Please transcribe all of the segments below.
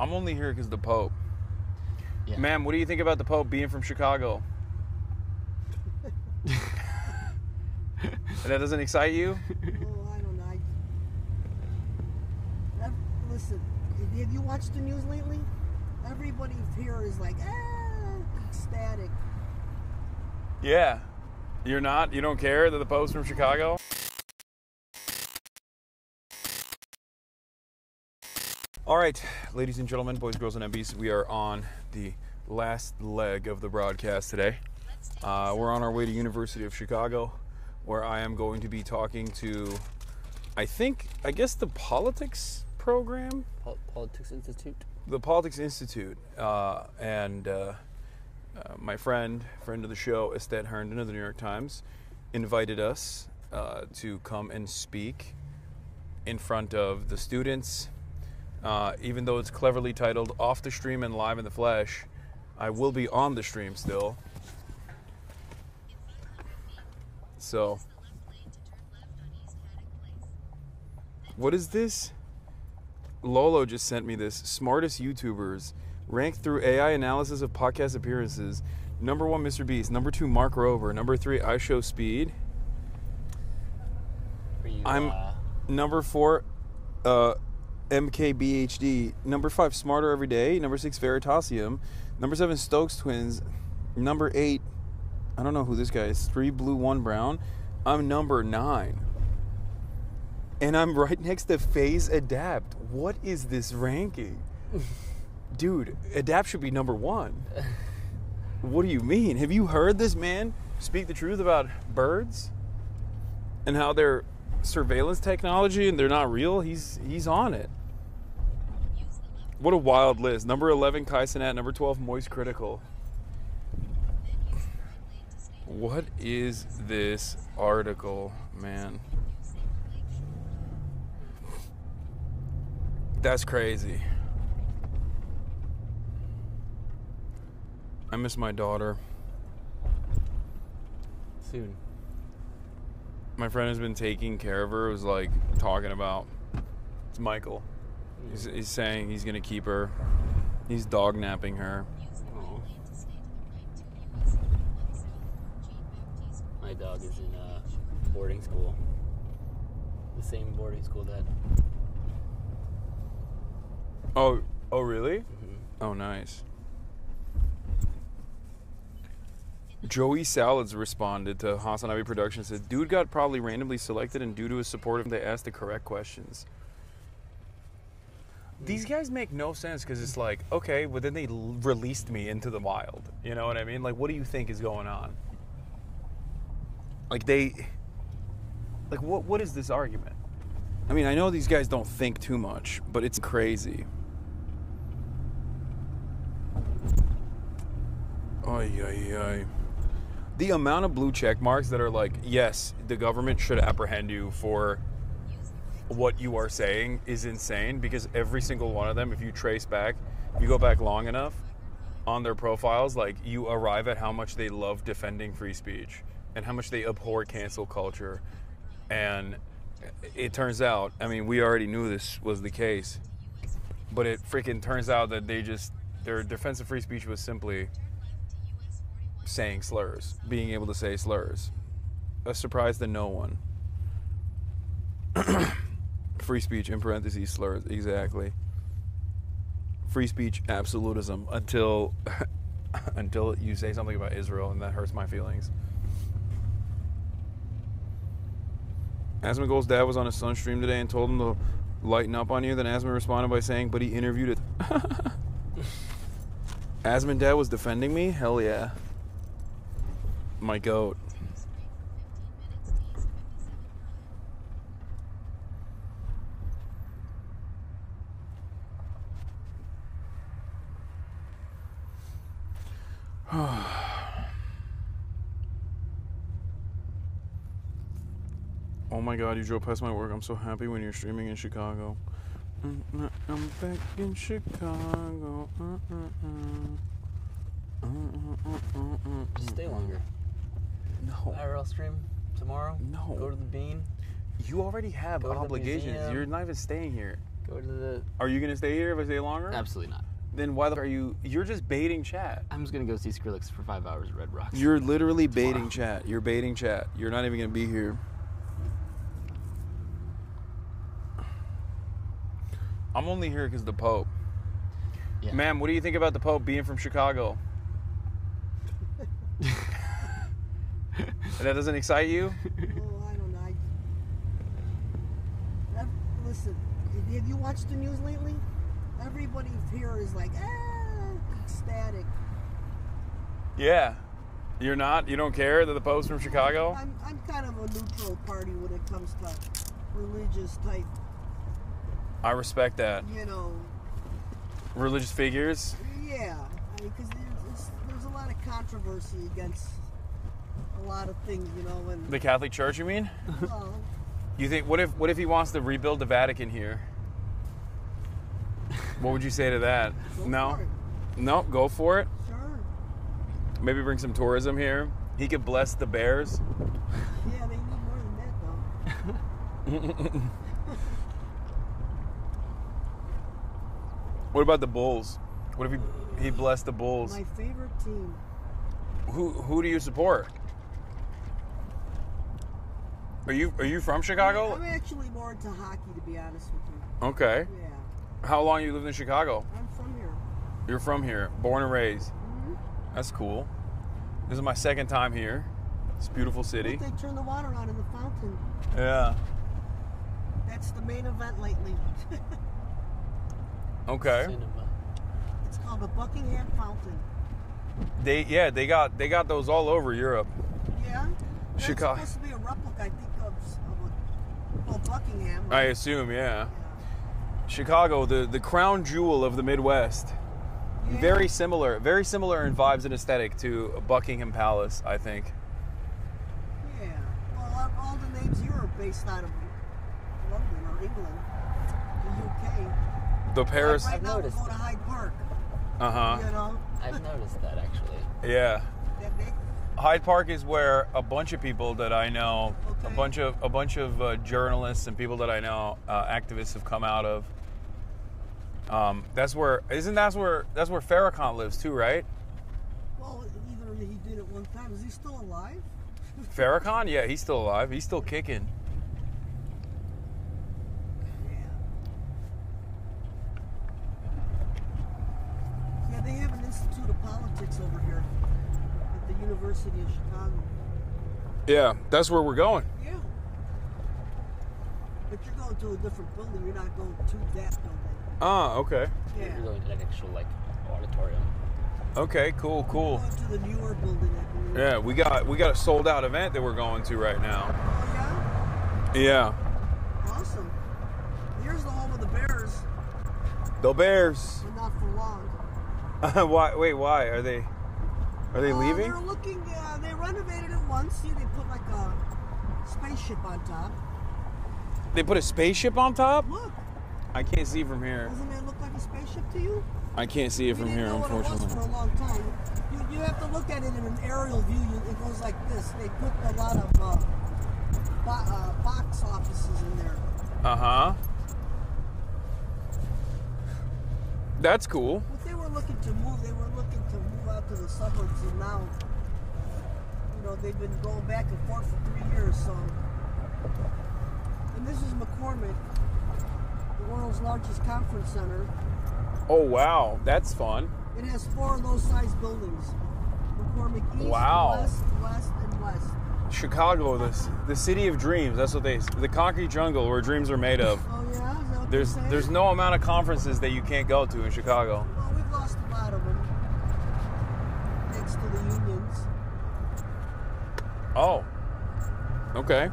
I'm only here because of the Pope. Yeah. Ma'am, what do you think about the Pope being from Chicago? That doesn't excite you? Oh, I don't know. Listen, have you watched the news lately? Everybody here is like, ecstatic. Yeah. You're not? You don't care that the Pope's from Chicago? All right, ladies and gentlemen, boys, girls, and MBs, we are on the last leg of the broadcast today. We're on our way to University of Chicago, where I am going to be talking to, I guess the politics program? Politics Institute. The Politics Institute. And my friend of the show, Estet Herndon of the New York Times, invited us to come and speak in front of the students. Even though it's cleverly titled Off the Stream and Live in the Flesh, I will be on the stream still. So, what is this? Lolo just sent me this. Smartest YouTubers ranked through AI analysis of podcast appearances. Number 1, Mr. Beast. Number 2, Mark Rover. Number 3, I Show Speed. I'm number 4, MKBHD. Number 5, Smarter Every Day. Number 6, Veritasium. Number 7, Stokes Twins. Number 8, I don't know who this guy is. 3 Blue, 1 Brown. I'm number 9. And I'm right next to Phase Adapt. What is this ranking? Dude, Adapt should be number 1. What do you mean? Have you heard this man speak the truth about birds? And how they're surveillance technology and they're not real? He's on it. What a wild list. Number 11, Kai Cenat. Number 12, Moist Critical. What is this article, man? That's crazy. I miss my daughter. Soon. My friend has been taking care of her. It was like talking about, it's Michael. He's saying he's going to keep her. He's dog napping her. Oh. My dog is in boarding school. The same boarding school that... Oh, really? Mm-hmm. Oh, nice. Joey Salads responded to HasanAbi Productions, said, dude got probably randomly selected, and due to his support, they asked the correct questions. These guys make no sense, because it's like, okay, well then they released me into the wild. You know what I mean? Like, what do you think is going on? Like, what is this argument? I mean, I know these guys don't think too much, but it's crazy. Ay, ay, ay. The amount of blue check marks that are like, yes, the government should apprehend you for what you are saying is insane, because every single one of them, if you trace back, if you go back long enough on their profiles, like, you arrive at how much they love defending free speech and how much they abhor cancel culture. And it turns out, I mean, we already knew this was the case, but it freaking turns out that their defense of free speech was simply saying slurs, being able to say slurs. A surprise to no one. Free speech, in parentheses, slurs, exactly. Free speech, absolutism, until you say something about Israel, and that hurts my feelings. Asmongold's dad was on his son's stream today and told him to lighten up on you. Then Asmon responded by saying, but he interviewed it. Asmon dad was defending me? Hell yeah. My goat. Oh my god, you drove past my work. I'm so happy when you're streaming in Chicago. I'm back in Chicago. Just stay longer. No. IRL stream tomorrow? No. Go to the Bean? You already have Go to the obligations. museum. You're not even staying here. Go to the. Are you gonna stay here if I stay longer? Absolutely not. Then why are you? You're just baiting chat. I'm just gonna go see Skrillex for 5 hours at Red Rocks. You're literally baiting Tomorrow. chat. You're baiting chat. You're not even gonna be here. I'm only here because of the Pope. Yeah. Ma'am, what do you think about the Pope being from Chicago? That doesn't excite you? Oh, I don't know. Listen, have you watched the news lately? Everybody here is like, ecstatic. Yeah. You're not? You don't care that the Pope's from Chicago? I'm kind of a neutral party when it comes to religious type, I respect that. you know. Religious figures? Yeah, because there's a lot of controversy against a lot of things, you know. And The Catholic Church, you mean? well, You think, what if he wants to rebuild the Vatican here? What would you say to that? go No? for it. No, go for it. Sure. Maybe bring some tourism here. He could bless the bears. Yeah, they need more than that, though. What about the Bulls? What if he blessed the Bulls? My favorite team. Who do you support? Are you from Chicago? I'm actually more into hockey, to be honest with you. Okay. Yeah, How long you lived in Chicago? I'm from here. You're from here, born and raised. Mm-hmm. That's cool. This is my second time here. It's a beautiful city. But they turn the water on in the fountain. Yeah. That's the main event lately. Okay. Cinema. It's called the Buckingham Fountain. They got those all over Europe. Yeah? That's Chicago. supposed to be a replica, I think, of Buckingham. I assume, yeah. Chicago, the crown jewel of the Midwest. Yeah. Very similar in vibes and aesthetic to Buckingham Palace, I think. Yeah. Well, all the names here are based out of London or England, the UK. The Paris. Like right now, we noticed go to Hyde Park. Uh-huh. You know? I've noticed that actually. Yeah. That they, Hyde Park is where a bunch of people that I know, Okay. a bunch of journalists and people that I know, activists have come out of. That's where Farrakhan lives too, right? well, either he did it one time. Is he still alive? Farrakhan? Yeah, he's still alive. He's still kicking. Yeah, they have an Institute of Politics over here at the University of Chicago. Yeah, that's where we're going. Yeah. But you're going to a different building. You're not going to that building. Ah, okay. Yeah. You're going to an actual auditorium. Okay, cool. Going to the newer building, I believe. Yeah, we got a sold out event that we're going to right now. Oh, Yeah. yeah? Awesome. Here's the home of the Bears, The Bears. but not for long. Why? Wait, why are they leaving? They're looking, they renovated it once. See, they put like a spaceship on top. They put a spaceship on top? Look, I can't see from here. doesn't it look like a spaceship to you? I can't see it We from didn't here, know what it was unfortunately. for a long time. You have to look at it in an aerial view. It goes like this. They put a lot of box offices in there. Uh-huh. That's cool. But they were looking to move. They were looking to move out to the suburbs, and now, you know, they've been going back and forth for 3 years. So, and this is McCormick, the world's largest conference center. Oh, wow. That's fun. It has 4 of those size buildings. McCormick East, Wow. West, and West. Chicago, the city of dreams. That's what the concrete jungle where dreams are made of. Oh yeah, is that what they're saying? There's no amount of conferences that you can't go to in Chicago. Well, we've lost a lot of them, thanks to the unions. Oh. Okay.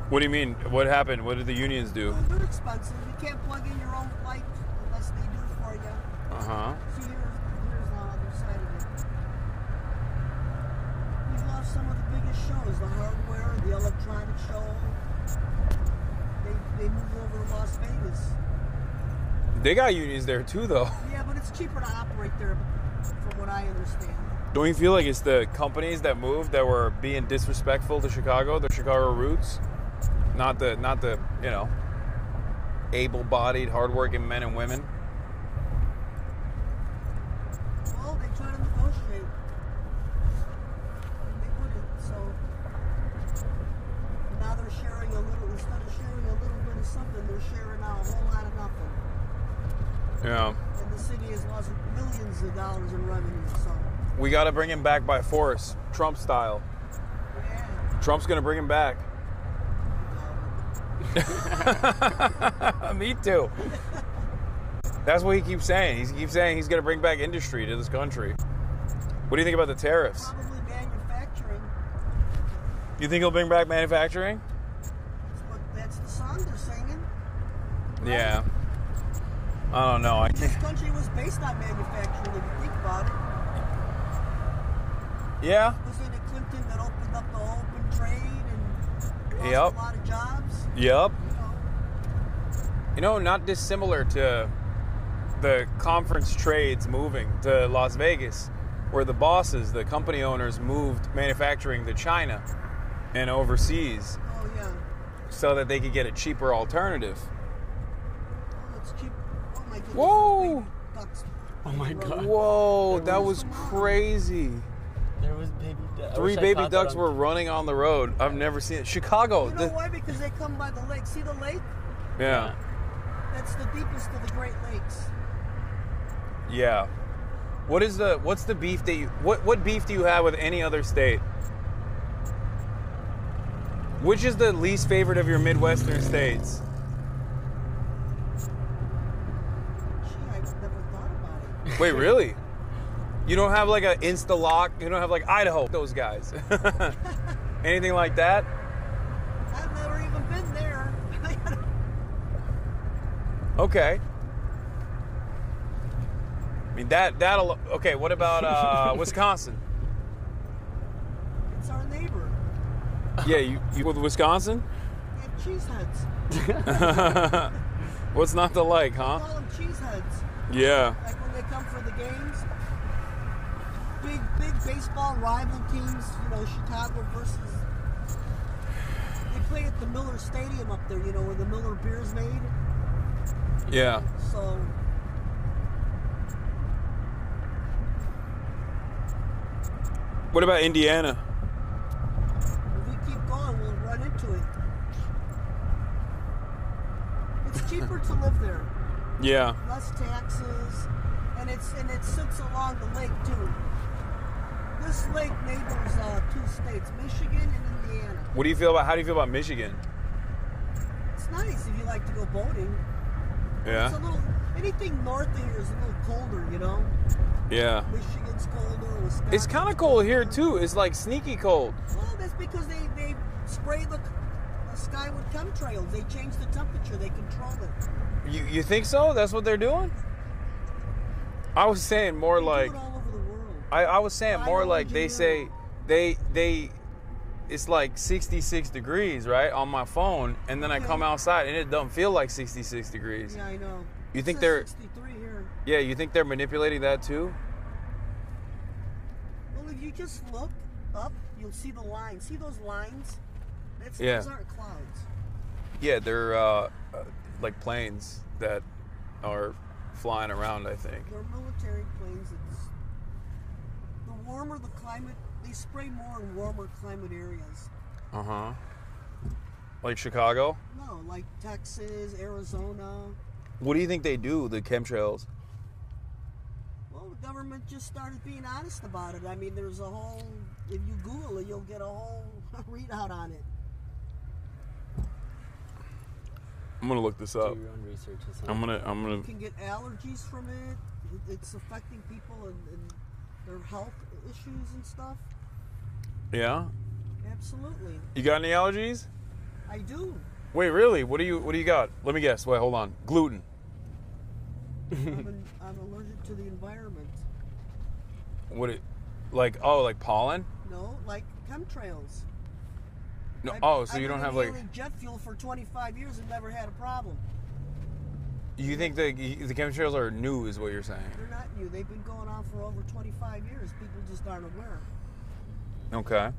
What do you mean? What happened? What did the unions do? Well, they're expensive. You can't plug in your own light unless they do it for you. Uh-huh. See, here's the other side of it. We've lost some of the biggest shows, the hardware, the electronic show. They moved over to Las Vegas. They got unions there too, though. Yeah, but it's cheaper to operate there, from what I understand. Don't you feel like it's the companies that moved that were being disrespectful to Chicago, the Chicago roots? Not the, you know. able-bodied, hardworking men and women? Well, they try to negotiate. And they wouldn't, so now they're sharing a little, instead of sharing a little bit of something, they're sharing out a whole lot of nothing. Yeah. And the city has lost millions of dollars in revenue, so. We got to bring him back by force, Trump style. Yeah. Trump's going to bring him back. Me too. That's what he keeps saying. He keeps saying he's going to bring back industry to this country. What do you think about the tariffs? Probably manufacturing. You think he'll bring back manufacturing? That's the song they're singing. Right? Yeah. I don't know. This country was based on manufacturing, if you think about it. Yeah. Wasn't it Clinton that opened up the open trade and lost Yep. a lot of jobs? Yep. You know, Not dissimilar to the conference trades moving to Las Vegas, where the bosses, the company owners, moved manufacturing to China and overseas oh yeah. so that they could get a cheaper alternative. Oh, it's cheap. Oh my goodness. Whoa! Baby ducks. Oh my God. Whoa, There that was- was crazy. There was baby ducks. 3 baby ducks were running on the road. I've never seen it. Chicago. You know why? Because they come by the lake. See the lake? Yeah. That's the deepest of the Great Lakes. Yeah. What's the beef that what beef do you have with any other state? Which is the least favorite of your Midwestern states? Gee, I've never thought about it. Wait, really? You don't have like an Insta-lock? You don't have like Idaho, those guys? Anything like that? I've never even been there. Okay. I mean, that'll... Okay, what about Wisconsin? It's our neighbor. Yeah, you with Wisconsin? They have cheeseheads. What's not to like, huh? Call them cheeseheads. Yeah. Like when they come for the games. Big baseball rival teams, you know, Chicago versus... They play at the Miller Stadium up there, you know, where the Miller beer's made. Yeah. So... What about Indiana? If we keep going, we'll run into it. It's cheaper to live there. Yeah. Less taxes, and it sits along the lake too. This lake neighbors 2 states, Michigan and Indiana. How do you feel about Michigan? It's nice if you like to go boating. It's a Yeah. little, anything north of here is a little colder, you know. Yeah. Michigan's colder. Wisconsin's It's kind of cold here too. It's like sneaky cold. Well, that's because they spray the sky with chemtrails. They change the temperature. They control it. You think so? That's what they're doing? I was saying more They like do it all over the world. I was saying more Why like would they you? say they it's like 66 degrees, right, on my phone, and then I Okay. come outside and it don't feel like 66 degrees. Yeah, I know. You It think says they're 63 here. Yeah, you think they're manipulating that too? Well, if you just look up, you'll see the lines. See those lines? Yeah. Those aren't clouds. Yeah, they're like planes that are flying around, I think. They're military planes. The warmer the climate, they spray more in warmer climate areas. Uh-huh. Like Chicago? No, like Texas, Arizona. What do you think they do, the chemtrails? Well, the government just started being honest about it. I mean, there's a whole, if you Google it, you'll get a whole readout on it. I'm gonna look this up. Do your own research. Hasan. I'm gonna You can get allergies from it. It's affecting people and their health issues and stuff. Yeah? Absolutely. You got any allergies? I do. Wait, really? What do you got? Let me guess. Wait, hold on. Gluten. I'm allergic to the environment. Like pollen? No, like chemtrails. No. I've So you don't been have like. inhaling jet fuel for 25 years and never had a problem. You think the chemtrails are new, is what you're saying? They're not new. They've been going on for over 25 years. People just aren't aware. Okay.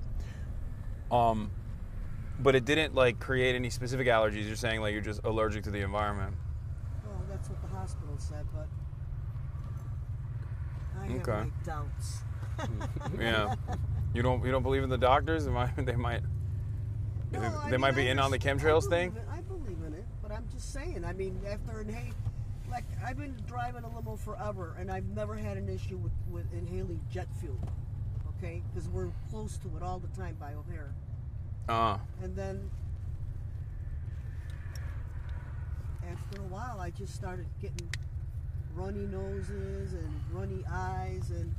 But it didn't like create any specific allergies. You're saying like you're just allergic to the environment. Well, that's what the hospital said, but I have Okay. my doubts. Yeah. You don't believe in the doctors? They might No, I they might mean, be in on the chemtrails thing. I believe in it, but I'm just saying. I mean, after like I've been driving a limo forever, and I've never had an issue with inhaling jet fuel. Okay, because we're close to it all the time by O'Hare. And then after a while, I just started getting runny noses and runny eyes, and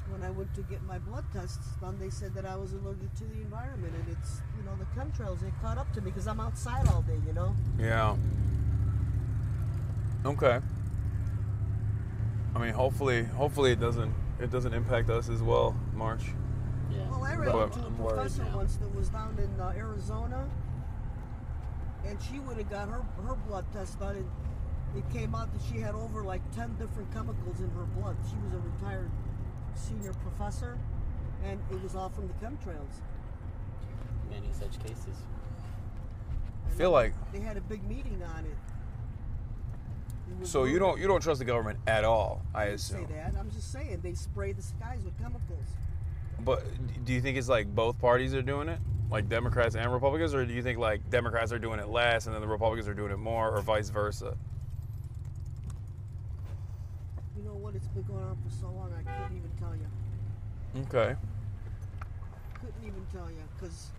when I went to get my blood tests done, they said that I was allergic to the environment, and it's, you know, the chemtrails, they caught up to me because I'm outside all day, you know? Yeah. Okay. I mean, hopefully it doesn't impact us as well, March. Yeah. Well, I ran But into a I'm worried professor now. once that was down in Arizona, and she would have got her blood test done, and it came out that she had over like 10 different chemicals in her blood. She was a retired senior professor, and it was all from the chemtrails. Many such cases. I feel like They had a big meeting on it. It was so you brutal. don't trust the government at all, I I didn't say assume. that. I'm just saying they spray the skies with chemicals. But do you think it's like both parties are doing it? Like Democrats and Republicans, or do you think like Democrats are doing it less and then the Republicans are doing it more, or vice versa? You know what? It's been going on for so long, I couldn't even tell you. Okay. Couldn't even tell you, because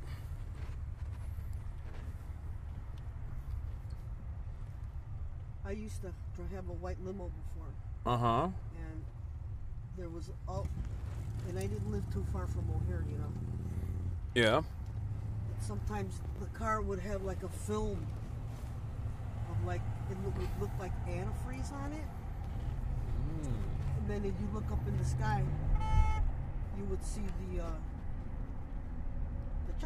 I used to have a white limo before, Uh-huh. and there was and I didn't live too far from O'Hare, you know. Yeah. Sometimes the car would have like a film of like it would look like antifreeze on it, and then if you look up in the sky, you would see the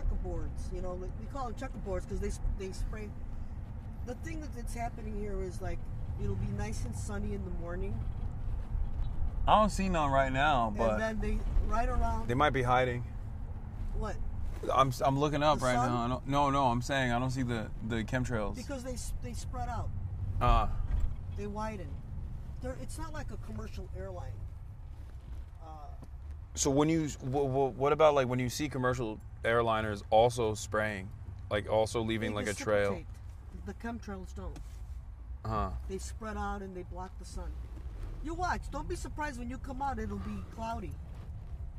checkerboards. You know, like, we call them checkerboards because they spray. The thing that's happening here is like it'll be nice and sunny in the morning, I don't see none right now, and then they right around they might be hiding. what? I'm looking up The right sun? now. No, I'm saying I don't see the chemtrails. Because they spread out, they widen. It's not like a commercial airline. So when you what about like when you see commercial airliners also spraying, like also leaving They like a trail? precipitate. The chemtrails don't. Uh-huh. They spread out and they block the sun. You watch. Don't be surprised when you come out. It'll be cloudy.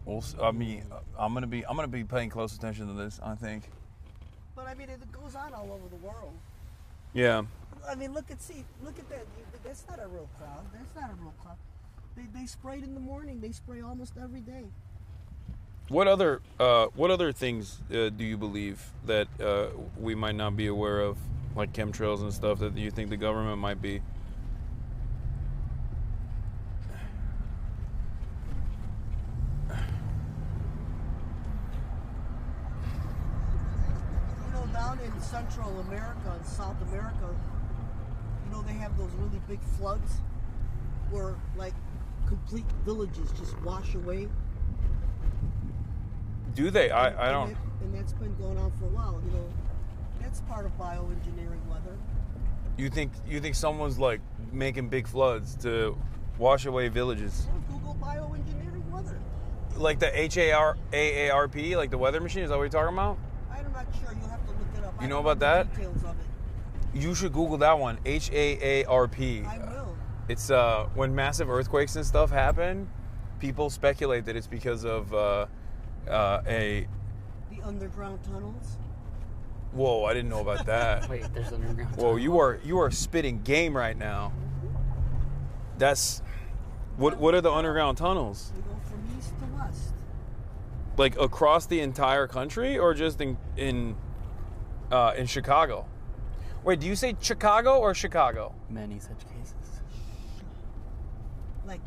Well, I mean, I'm gonna be paying close attention to this, I think. But I mean, it goes on all over the world. Yeah. I mean, look at that. That's not a real cloud. That's not a real cloud. They sprayed in the morning. They spray almost every day. What other things do you believe that we might not be aware of, like chemtrails and stuff, that you think the government might be? You know, down in Central America and South America, you know, they have those really big floods where like complete villages just wash away. Do they? I don't. And that's been going on for a while. You know, that's part of bioengineering weather. You think someone's like making big floods to wash away villages? Well, Google bioengineering weather. Like the HAARP, like the weather machine? Is that what you're talking about? I'm not sure. You'll have to look it up. You I know don't about the that? Details of it. You should Google that one. HAARP. I will. It's when massive earthquakes and stuff happen, people speculate that it's because of The underground tunnels. Whoa, I didn't know about that. Wait, there's underground. Whoa, you are spitting game right now. That's what are the underground tunnels? They go from east to west. Like across the entire country, or just in Chicago? Wait, do you say Chicago or Chicago? Many such cases. Like,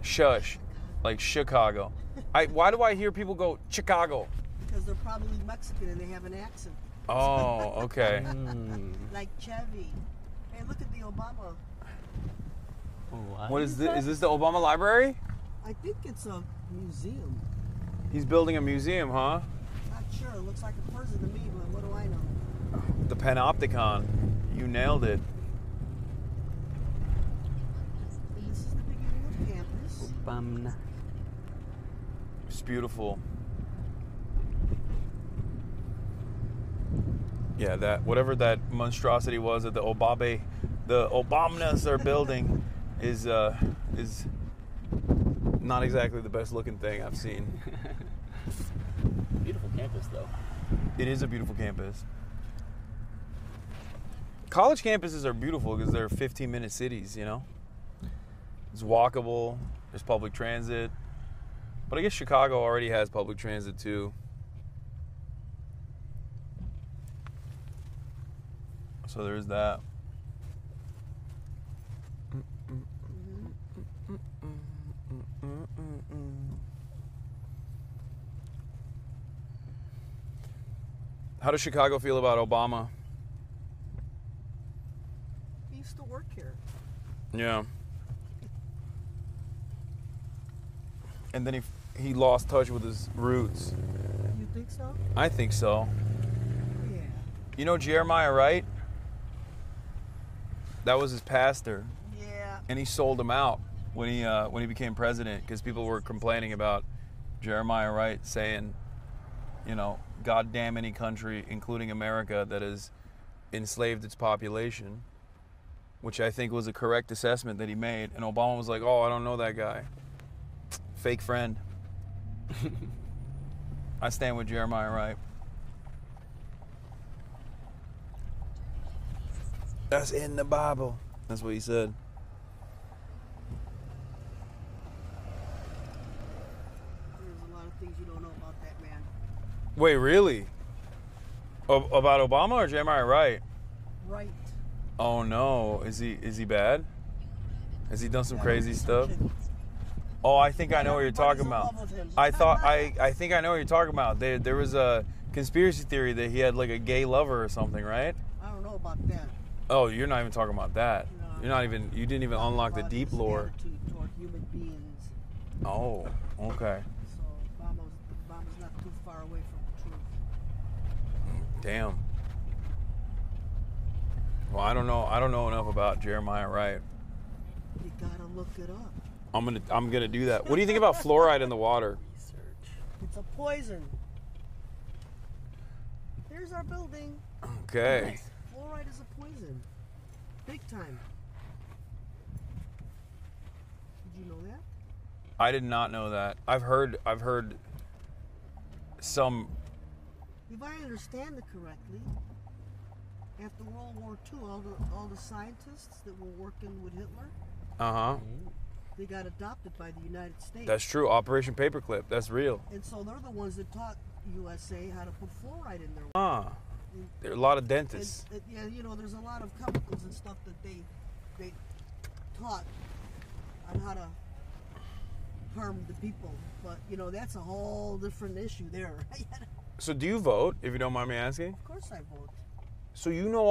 Shush, like Chicago. Why do I hear people go Chicago? because they're probably Mexican and they have an accent. Oh, okay. Like Chevy. Hey, look at the Obama. What is this? Is this the Obama Library? I think it's a museum. He's building a museum, huh? Not Sure, it looks like a prison to me, but what do I know? The Panopticon. You nailed it. And this is the beginning of campus. It's beautiful. Yeah, that whatever that monstrosity was that the Obamanas are building is not exactly the best looking thing I've seen. Beautiful campus, though. It is a beautiful campus. College campuses are beautiful because they're 15-minute cities, you know? It's walkable, there's public transit. But I guess Chicago already has public transit too. So there's that. How does Chicago feel about Obama? He used to work here. Yeah. And then he lost touch with his roots. You think so? I think so. Yeah. You know Jeremiah Wright? That was his pastor. Yeah. And he sold him out when he became president because people were complaining about Jeremiah Wright saying, you know, God damn any country, including America, that has enslaved its population, which I think was a correct assessment that he made. And Obama was like, oh, I don't know that guy. Fake friend. I stand with Jeremiah Wright. That's in the Bible. That's what he said. There's a lot of things you don't know about that man. Wait, really? About Obama or Jeremiah Wright? Right. Oh no, is he bad? Has he done some crazy stuff? Oh, I think I know what you're talking about. I think I know what you're talking about. There was a conspiracy theory that he had like a gay lover or something, right? I don't know about that. Oh, you're not even talking about that. No. You didn't even unlock the deep lore. Attitude toward human beings. Oh, okay. So Obama's not too far away from the truth. Damn. Well, I don't know enough about Jeremiah Wright. You gotta look it up. I'm gonna do that. What do you think about fluoride in the water? It's a poison. Here's our building. Okay. Fluoride is a poison. Big time. Did you know that? I did not know that. I've heard some. If I understand it correctly, after World War II, all the scientists that were working with Hitler, they got adopted by the United States. That's true. Operation Paperclip. That's real. And so they're the ones that taught USA how to put fluoride in their Ah. There are a lot of dentists. yeah, you know, there's a lot of chemicals and stuff that they taught on how to harm the people. But, you know, that's a whole different issue there. So do you vote, if you don't mind me asking? Of course I vote. So you know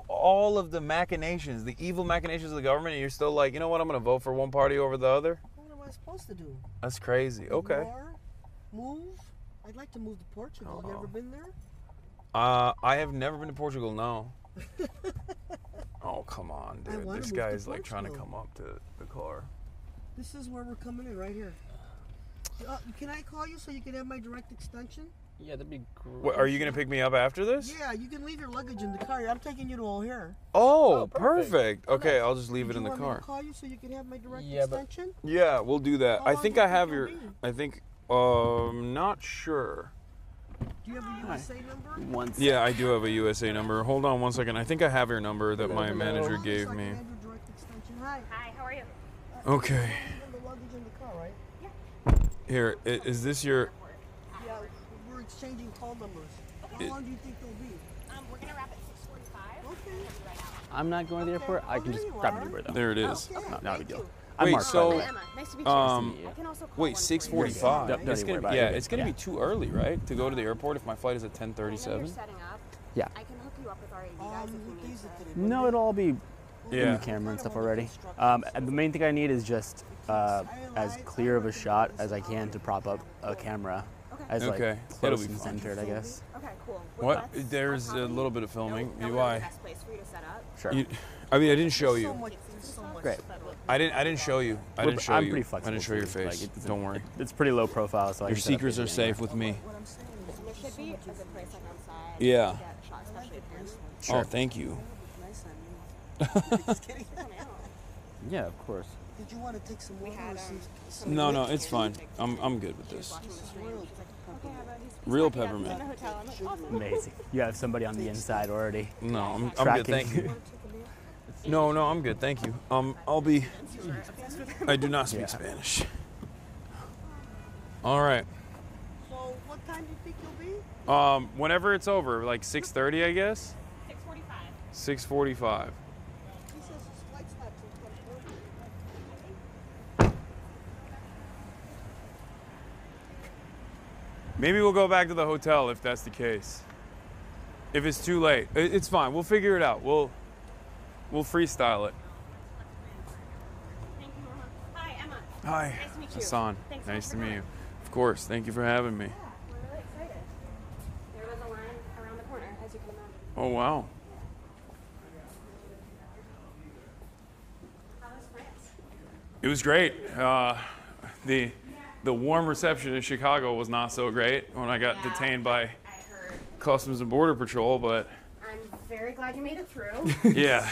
all of the machinations, the evil machinations of the government, and you're still like, you know what, I'm going to vote for one party over the other? What am I supposed to do? That's crazy. Okay. Ignore? Move? I'd like to move to Portugal. You ever been there? I have never been to Portugal, no. Oh, come on, I dude. wanna This move guy's to like trying to Portugal. come up to the car. This is where we're coming in, right here. Can I call you so you can have my direct extension? Yeah, that'd be great. What, are you going to pick me up after this? Yeah, you can leave your luggage in the car. I'm taking you to O'Hare. Oh, Oh, perfect. perfect. Okay, I'll just leave Did it in you the want me car. to call you so you can have my direct Yeah, but- extension? Yeah, we'll do that. How I long think do you I have think your. it'll be? I think. Not sure. Do you have a USA number? One sec. Yeah, I do have a USA number. Hold on one second. I think I have your number that my Hello. manager Call gave so I me. can have your direct extension. Hi. Hi, how are you? Okay. You have the luggage in the car, right? Here, is this your? Yeah, we're exchanging call numbers. How long do you think they'll be? We're gonna wrap at 6:45. Okay. Right out. I'm not going to the airport. I Oh, can there just you grab are. an Uber, though. There it is. Okay, Not a thank big deal. you. I'm Wait, Mark, by so- the way. Emma, nice to meet you. Um, I can also call Wait, one for you. 6:45. Don't It's even gonna worry yeah, about it. it's gonna be Yeah. too early, right, to go to the airport if my flight is at I know you're 10:37. setting up. Yeah. I can hook you up with our AV guys if you What need days it to. today? No, it'll all be in Yeah. the camera and stuff already. And the main thing I need is just as clear of a shot as I can to prop up a camera As Okay, like it'll close be and fun. centered, I guess. Okay, cool. What? There's a little bit of filming. Why? The best place for you to set up. Sure. I mean, I didn't show So you. much, so much Great. stuff. I didn't show you. I didn't show I'm you. pretty I flexible. didn't show your too. face. Like, Don't worry. It's pretty low profile, so I Your can set up secrets are anything safe anywhere. with me. What I'm saying is There should be a good place like outside. Yeah. To get a shot, especially if there's Oh, thank you. nice on you. Just kidding. Yeah, of course. Did you want to take some water had, or some No, no, it's fine. I'm good with this. watching the stream. real She's like, okay, how about he's Real packing up, he's peppermint. in a hotel. I'm like, awesome. Amazing. You have somebody on the inside already. No, I'm good. Tracking. Thank you. No, I'm good. Thank you. I'll be. I do not speak Yeah. Spanish. All right. So what time do you think you'll be? Whenever it's over, like 6:30, I guess. 6:45. 6:45. He says his flight's not till 10:30. Maybe we'll go back to the hotel if that's the case. If it's too late, it's fine. We'll figure it out. We'll freestyle it. Thank you, Norma. Hi, Emma. Hi, Nice to meet you. Hasan. Thanks so Nice much to for meet you. coming. Of course. Thank you for having me. Yeah, we're really excited. There was a line around the corner, as you can imagine. Oh wow. How was France? It was great. The warm reception in Chicago was not so great when I got detained by I heard. Customs and Border Patrol, but I'm very glad you made it through. yeah,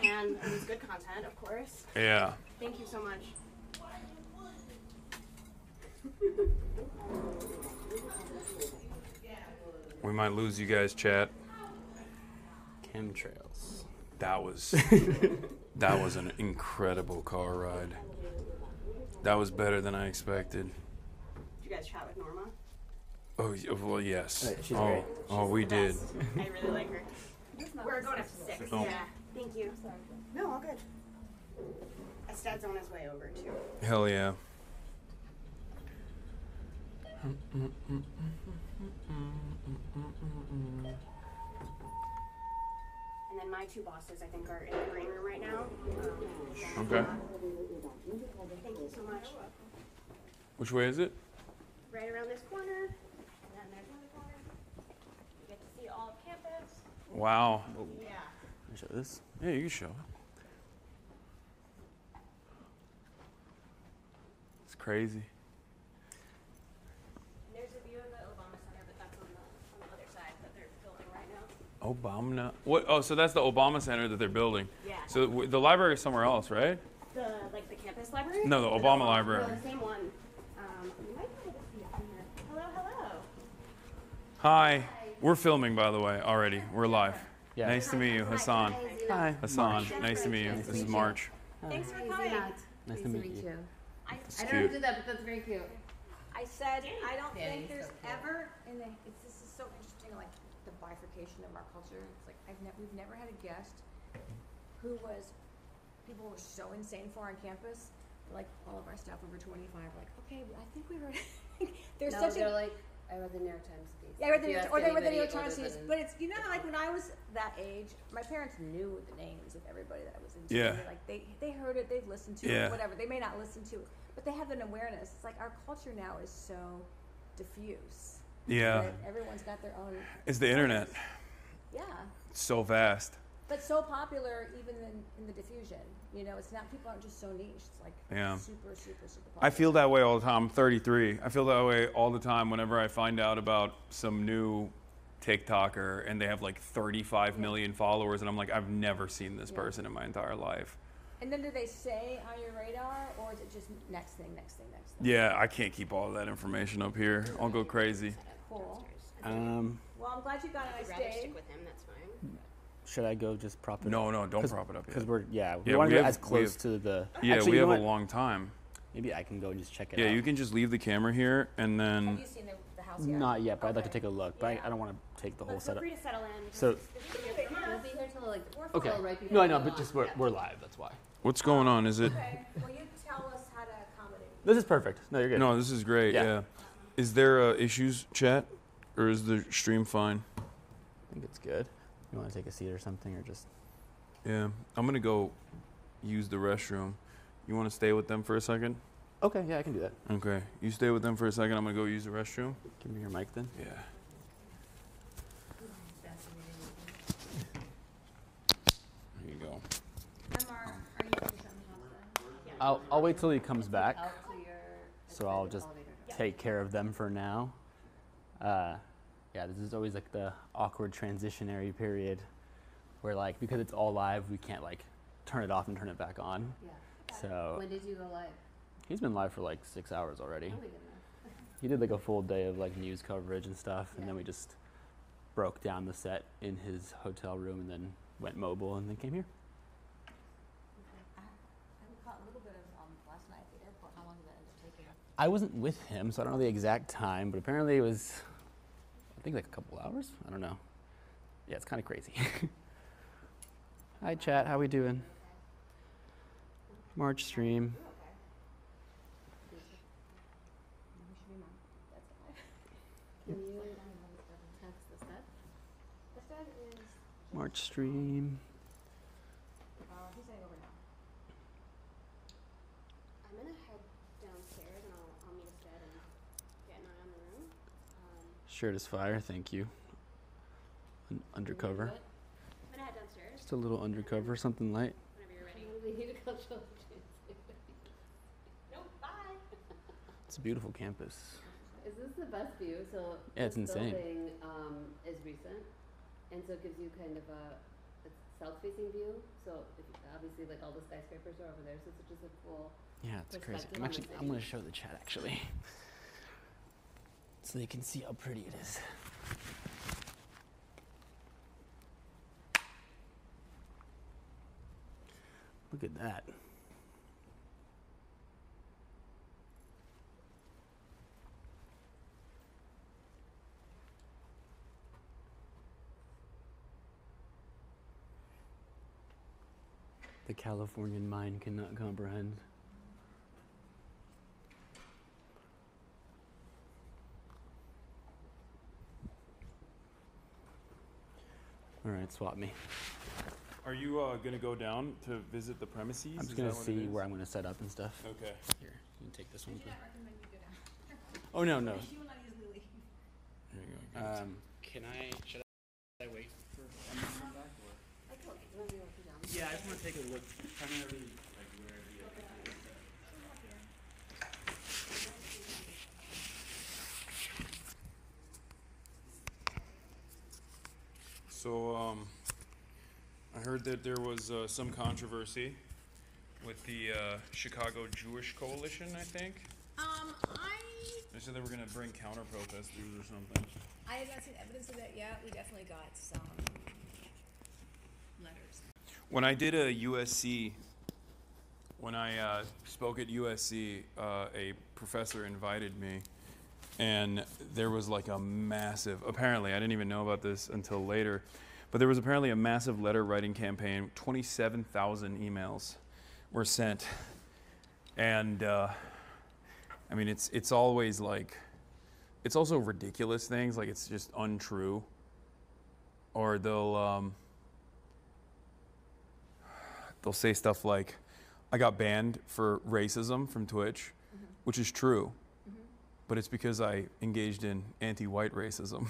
And it was good content, of course. yeah. Thank you so much. We might lose you guys, chat. Chemtrails. That was an incredible car ride. That was better than I expected. Did you guys chat with Norma? Oh well, yes. She's oh, great. oh, we did. Best. I really like her. We're going up to 6. Oh. Yeah. Thank you. No, all good. Estad's on his way over, too. Hell yeah. And then my two bosses, I think, are in the green room right now. Okay. Thank you so much. Which way is it? Right around this corner, and then there's another corner. You get to see all of campus. Wow. Yeah. Can I show this? Yeah, you can show it. It's crazy. And there's a view of the Obama Center, but that's on the other side that they're building right now. Obama. What? Oh, so that's the Obama Center that they're building. Yeah. So the library is somewhere else, right? The campus library? No, the Or Obama library. The same one. You might be able to see it from here. Hello, hello. Hi. We're filming, by the way, already. We're live. Yeah. Nice to meet you, Hasan. Hi. Hasan, nice to meet you. This is March. Thanks for coming. Nice to meet you. It's I cute. don't do that, but that's very cute. I said, I don't Danny's think there's so cute. ever, this is so interesting, like the bifurcation of our culture. It's like we've never had a guest who was, people were so insane for on campus. Like all of our staff over 25 were like, okay, I think we were, there's No, such they're a, like, I read the New York Times piece. yeah, or they were the New York Times Times piece. But it's, you know, like when I was that age, my parents knew the names of everybody that I was into. Yeah. Like they heard it, they've listened to Yeah. it, whatever. They may not listen to it, but they have an awareness. It's like our culture now is so diffuse. Yeah. That everyone's got their own. It's the internet. Yeah. It's so vast. But so popular even in the diffusion. You know, it's not, people aren't just so niche. It's like Yeah. super popular. I feel that way all the time. I'm 33. I feel that way all the time whenever I find out about some new TikToker and they have like 35 million followers and I'm like, I've never seen this person in my entire life. And then do they stay on your radar, or is it just next thing? Yeah, I can't keep all that information up here. I'll go crazy. Cool. Um, Well, I'm glad you got a I'd nice rather day. stick with him, that's fine. should I go just prop it? No, don't prop it up Because yet. we Yeah, want we to go have- as close have- to the. Yeah, Actually, we you have know a what? long time. Maybe I can go and just check it Yeah, out. you can just leave the camera here and Have then. you seen the house yet? Not yet, but I'd like to Okay. take a look. But I don't want to take the whole Feel setup. free to settle in. So We'll be here till like, okay. right before No, I we know, go but on. just we're live. That's why. What's going on? Is it? Okay. Well, you tell us how to accommodate. This is perfect. No, you're good. No, this is great. Yeah. Yeah. Is there issues, chat, or is the stream fine? I think it's good. You want to take a seat or something, or just? Yeah, I'm gonna go use the restroom. You want to stay with them for a second? Okay, yeah, I can do that. Okay. You stay with them for a second. I'm gonna go use the restroom. Give me your mic then. Yeah. There you go. Emma, are you going to send me I'll wait till he comes back. Out to your. So I'll just take care of them for now. Yeah, this is always like the awkward transitionary period where like, because it's all live, we can't like turn it off and turn it back on. Yeah. So When did you go live? he's been live for like 6 hours already. Oh my goodness. He did like a full day of like news coverage and stuff, and then we just broke down the set in his hotel room and then went mobile and then came here. I caught a little bit of last night at the airport. How long did that end up taking? I wasn't with him, so I don't know the exact time, but apparently it was, I think like a couple hours. I don't know. Yeah, it's kind of crazy. Hi, chat. How we doing? March stream. Can you text the set? The stud is, March stream. he's saying over now. I'm gonna head downstairs and I'll meet a set and get an eye on the room. Shirt is fire. Thank you. Undercover. I'm gonna head downstairs Just a little undercover, something light. whenever you're ready. We need a cultural translation. Nope, bye. It's a beautiful campus. Is this the best view? So Yeah, it's this insane. building is recent, and so it gives you kind of a south-facing view. So if, obviously, like all the skyscrapers are over there, so it's just a cool. Yeah, it's crazy. Perspective on the I'm going to show the chat actually, so they can see how pretty it is. Look at that. The Californian mind cannot comprehend. All right, swap me. Are you gonna go down to visit the premises? I'm just Is gonna that what it see is? where I'm gonna set up and stuff. Okay. Here, you can take this one. I do not recommend you go down. Oh no, no. You will not easily leave. There you go. Should I wait for someone to come back or? I told you, let me go down. Yeah, I just want to take a look, primarily like where the So, I heard that there was some controversy with the Chicago Jewish Coalition, I think. They said they were going to bring counter-protesters or something. I have not seen evidence of that yet. We definitely got some letters. When I did a USC, when I spoke at USC, a professor invited me, and there was like a massive, apparently, I didn't even know about this until later, but there was apparently a massive letter writing campaign. 27,000 emails were sent. And I mean, it's always like, it's also ridiculous things, like it's just untrue. Or they'll say stuff like, I got banned for racism from Twitch, which is true, but it's because I engaged in anti-white racism.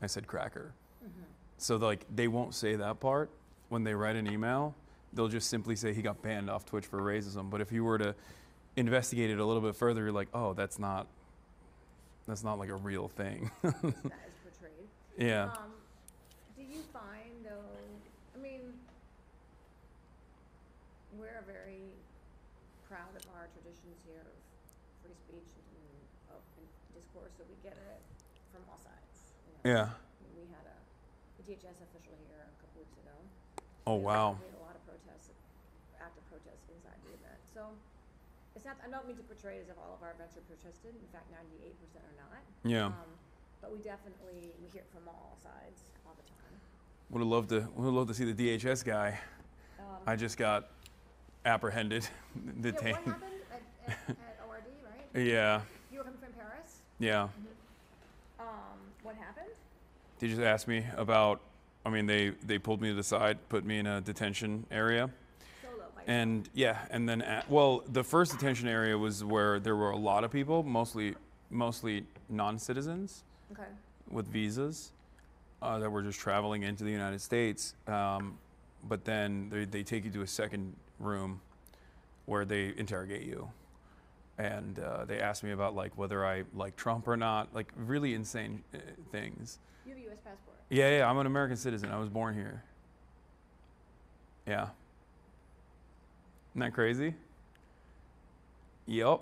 I said cracker. So like, they won't say that part when they write an email. They'll just simply say he got banned off Twitch for racism. But if you were to investigate it a little bit further, you're like, oh, that's not like a real thing. That is portrayed. Yeah. Do you find though, I mean, we're very proud of our traditions here of free speech and discourse, so we get it from all sides. You know? Yeah. We had a DHS official here a couple weeks ago. Oh, wow. We had a lot of protests, active protests inside the event. So it's not, I don't mean to portray it as if all of our events are protested. In fact, 98% are not. Yeah. But we definitely, we hear it from all sides all the time. Would have loved to see the DHS guy. I just got apprehended, Yeah, detained. what happened at ORD, right? Yeah. You were coming from Paris? Yeah. What happened? They just asked me about, I mean, they pulled me to the side, put me in a detention area. Solo, by And yeah, and then well, the first detention area was where there were a lot of people, mostly non-citizens Okay. with visas that were just traveling into the United States. But then they take you to a second room where they interrogate you, and they ask me about like whether I like Trump or not, like really insane things. You have a U.S. passport. Yeah, I'm an American citizen. I was born here. Yeah. Isn't that crazy? Yep.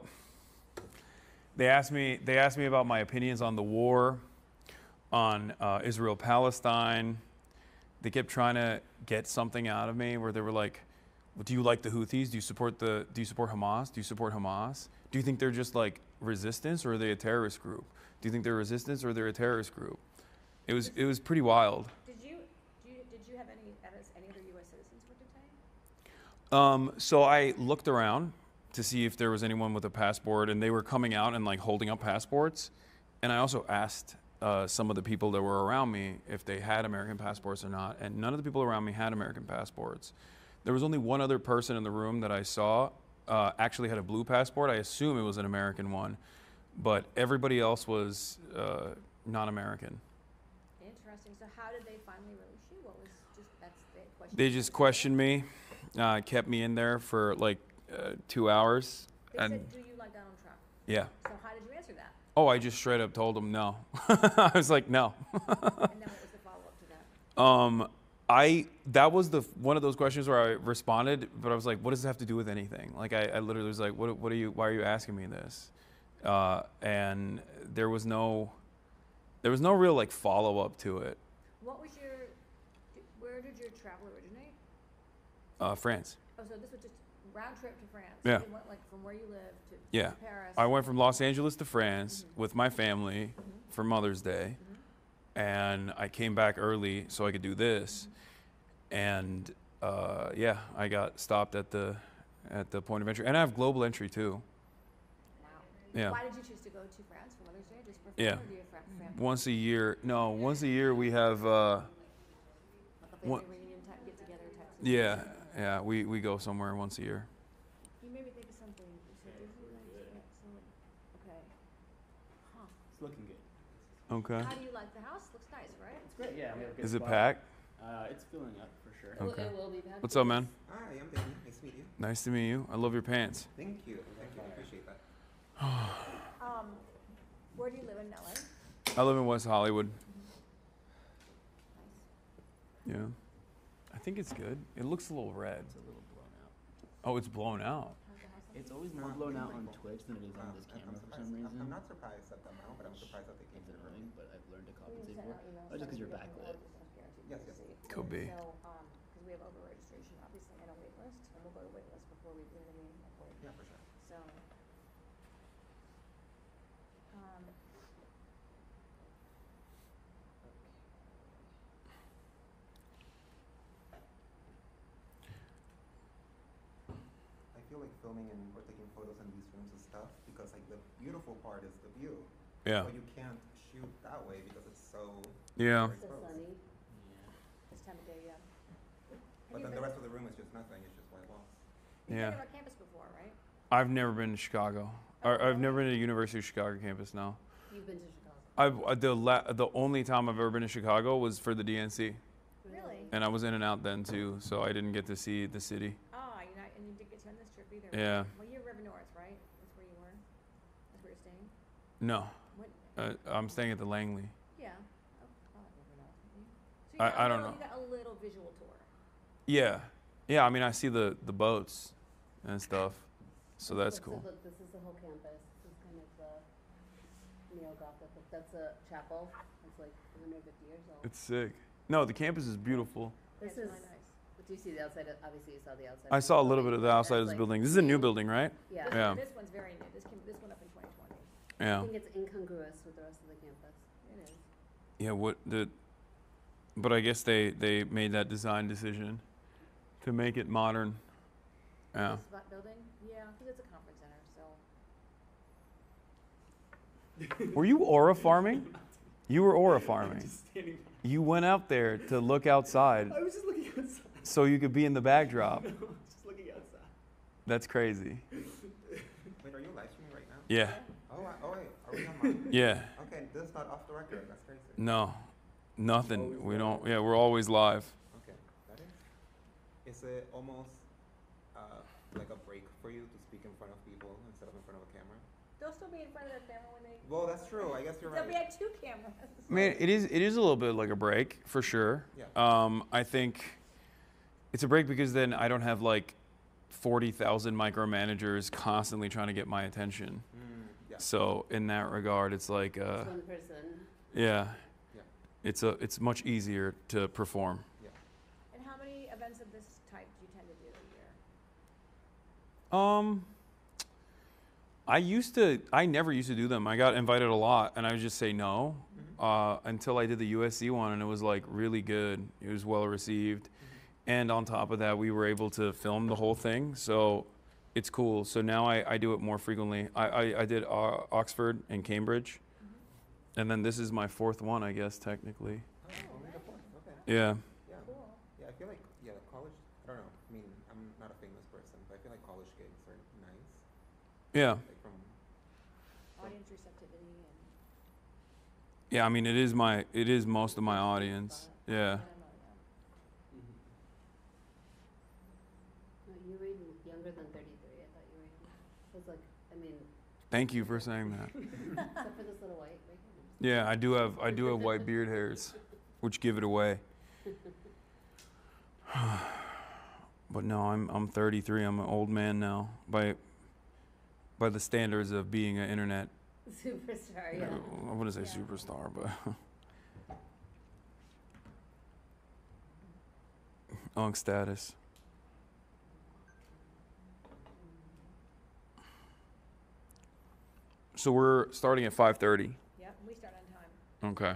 They asked me about my opinions on the war, on Israel-Palestine. They kept trying to get something out of me where they were like, well, do you like the Houthis? Do you support Hamas? Do you support Hamas? Do you think they're just like resistance, or are they a terrorist group? Do you think they're resistance, or they're a terrorist group? It was pretty wild. Did you have any other U.S. citizens were detained? So I looked around to see if there was anyone with a passport, and they were coming out and like holding up passports. And I also asked some of the people that were around me if they had American passports or not, and none of the people around me had American passports. There was only one other person in the room that I saw actually had a blue passport. I assume it was an American one, but everybody else was not American. Interesting. So how did they finally release you? What was that's the question? They just questioned me, kept me in there for like 2 hours. They said, do you like Donald Trump? Yeah. So how did you answer that? Oh, I just straight up told them no. I was like, no. And then what was the follow-up to that? That was one of those questions where I responded, but I was like, what does this have to do with anything? Like I literally was like, why are you asking me this? And there was no real like follow-up to it. Where did your travel originate? France. Oh, so this was just round trip to France. Yeah. You went like from where you live to Yeah. Paris. I went from Los Angeles to France with my family for Mother's Day, and I came back early so I could do this. And yeah, I got stopped at the point of entry, and I have global entry too. Wow. Yeah. Why did you choose to go to France for Mother's Day? Just for fun, Yeah. or do you have family? Once a year. No, once a year we have. Like a family What- reunion type, get together type. Yeah. We go somewhere once a year. You made me think of something. You said Disneyland is excellent. Okay. Huh. It's looking good. Okay. How do you like the house? Looks nice, right? It's great. Yeah, we have a good Is it spot. packed? It's filling up for sure. Okay. It will be back. What's up, man? Hi, I'm Danny. Nice to meet you. Nice to meet you. I love your pants. Thank you. I appreciate that. Where do you live in LA? I live in West Hollywood. Nice. Yeah. I think it's good. It looks a little red. It's a little blown out. Oh, it's blown out. How's the house? It's always more blown out on Twitch than it is on this camera for some reason. I'm not surprised at the amount, but I'm surprised that they came It's to the annoying, but I've learned to We compensate sent for out it. emails Oh, just because you're saying backlit. Yes, yes. Could be. So, because we have over registration, obviously, and a wait list, and we'll go to wait list before we, you know what I mean? Before we- Yeah, for sure. So, I feel like filming and or taking photos in these rooms and stuff because like the beautiful part is the view. Yeah. But you can't shoot that way because it's so Yeah. So sunny. this time of day, yeah. But then the rest of the room is just nothing, it's just white walls. You've Yeah. been to our campus before, right? I've never been to Chicago. I've never been to the University of Chicago campus. No. You've been to Chicago. The only time I've ever been to Chicago was for the DNC, Really? and I was in and out then too, so I didn't get to see the city. Ah, and you didn't get to end this trip either. Yeah. Well, you're River North, right? That's where you were? That's where you're staying? No, What? I'm staying at the Langley. Yeah. Oh, River North. So you got I a don't little- know. You got a little visual tour. Yeah, I mean I see the boats and stuff, so that's cool. Look, this is the whole campus. This is kind of the neo-Gothic. That's a chapel. It's like 150 years old. It's sick. No, the campus is beautiful. This It's is. really nice. But do you see the outside? Obviously, you saw the outside. I of the saw a little bit building. of the outside of That's this like building. This is a new building, right? Yeah. Yeah. This one's very new. This went up in 2020. I Yeah. think it's incongruous with the rest of the campus. It is. Yeah. But I guess they made that design decision to make it modern. Yeah. This building? Yeah, because it's a conference center, so. Were you aura farming? You were aura farming. Just standing. You went out there to look outside I was just looking outside. so you could be in the backdrop. I was just looking outside. That's crazy. Wait, are you live streaming right now? Yeah. Oh wait, are we on mine? Yeah. Okay, this is not off the record. That's crazy. No. Nothing. We don't. Yeah, we're always live. Okay, that is. Is it almost like a break for you to speak in front of people instead of in front of a camera? They'll still be in front of their camera when they. Well, that's true. I guess you're They'll right. be at 2 cameras. I mean, it is a little bit like a break for sure. Yeah. I think it's a break because then I don't have like 40,000 micromanagers constantly trying to get my attention. Yeah. So in that regard, it's like, It's one person. yeah, Yeah. it's much easier to perform. Yeah. And how many events of this type do you tend to do a year? I never used to do them. I got invited a lot, and I would just say no until I did the USC one, and it was like really good. It was well received, and on top of that, we were able to film the whole thing, so it's cool. So now I do it more frequently. I did Oxford and Cambridge, and then this is my 4th one, I guess technically. Oh, only the 4th. Okay. Yeah. Yeah. Cool. Yeah, I feel like college. I don't know. I mean, I'm not a famous person, but I feel like college gigs are nice. Yeah. Like from. Audience receptivity and. Yeah. I mean, it is most of my audience. Yeah. No, you were even younger than 33. I thought you were younger. I was like, I mean, Thank you for saying that. except for this little white right here. Yeah, I do have white beard hairs, which give it away. But no, I'm 33. I'm an old man now by the standards of being an internet. Superstar, yeah. I wouldn't say superstar, but unk status. So we're starting at 5:30. Yep, we start on time. Okay.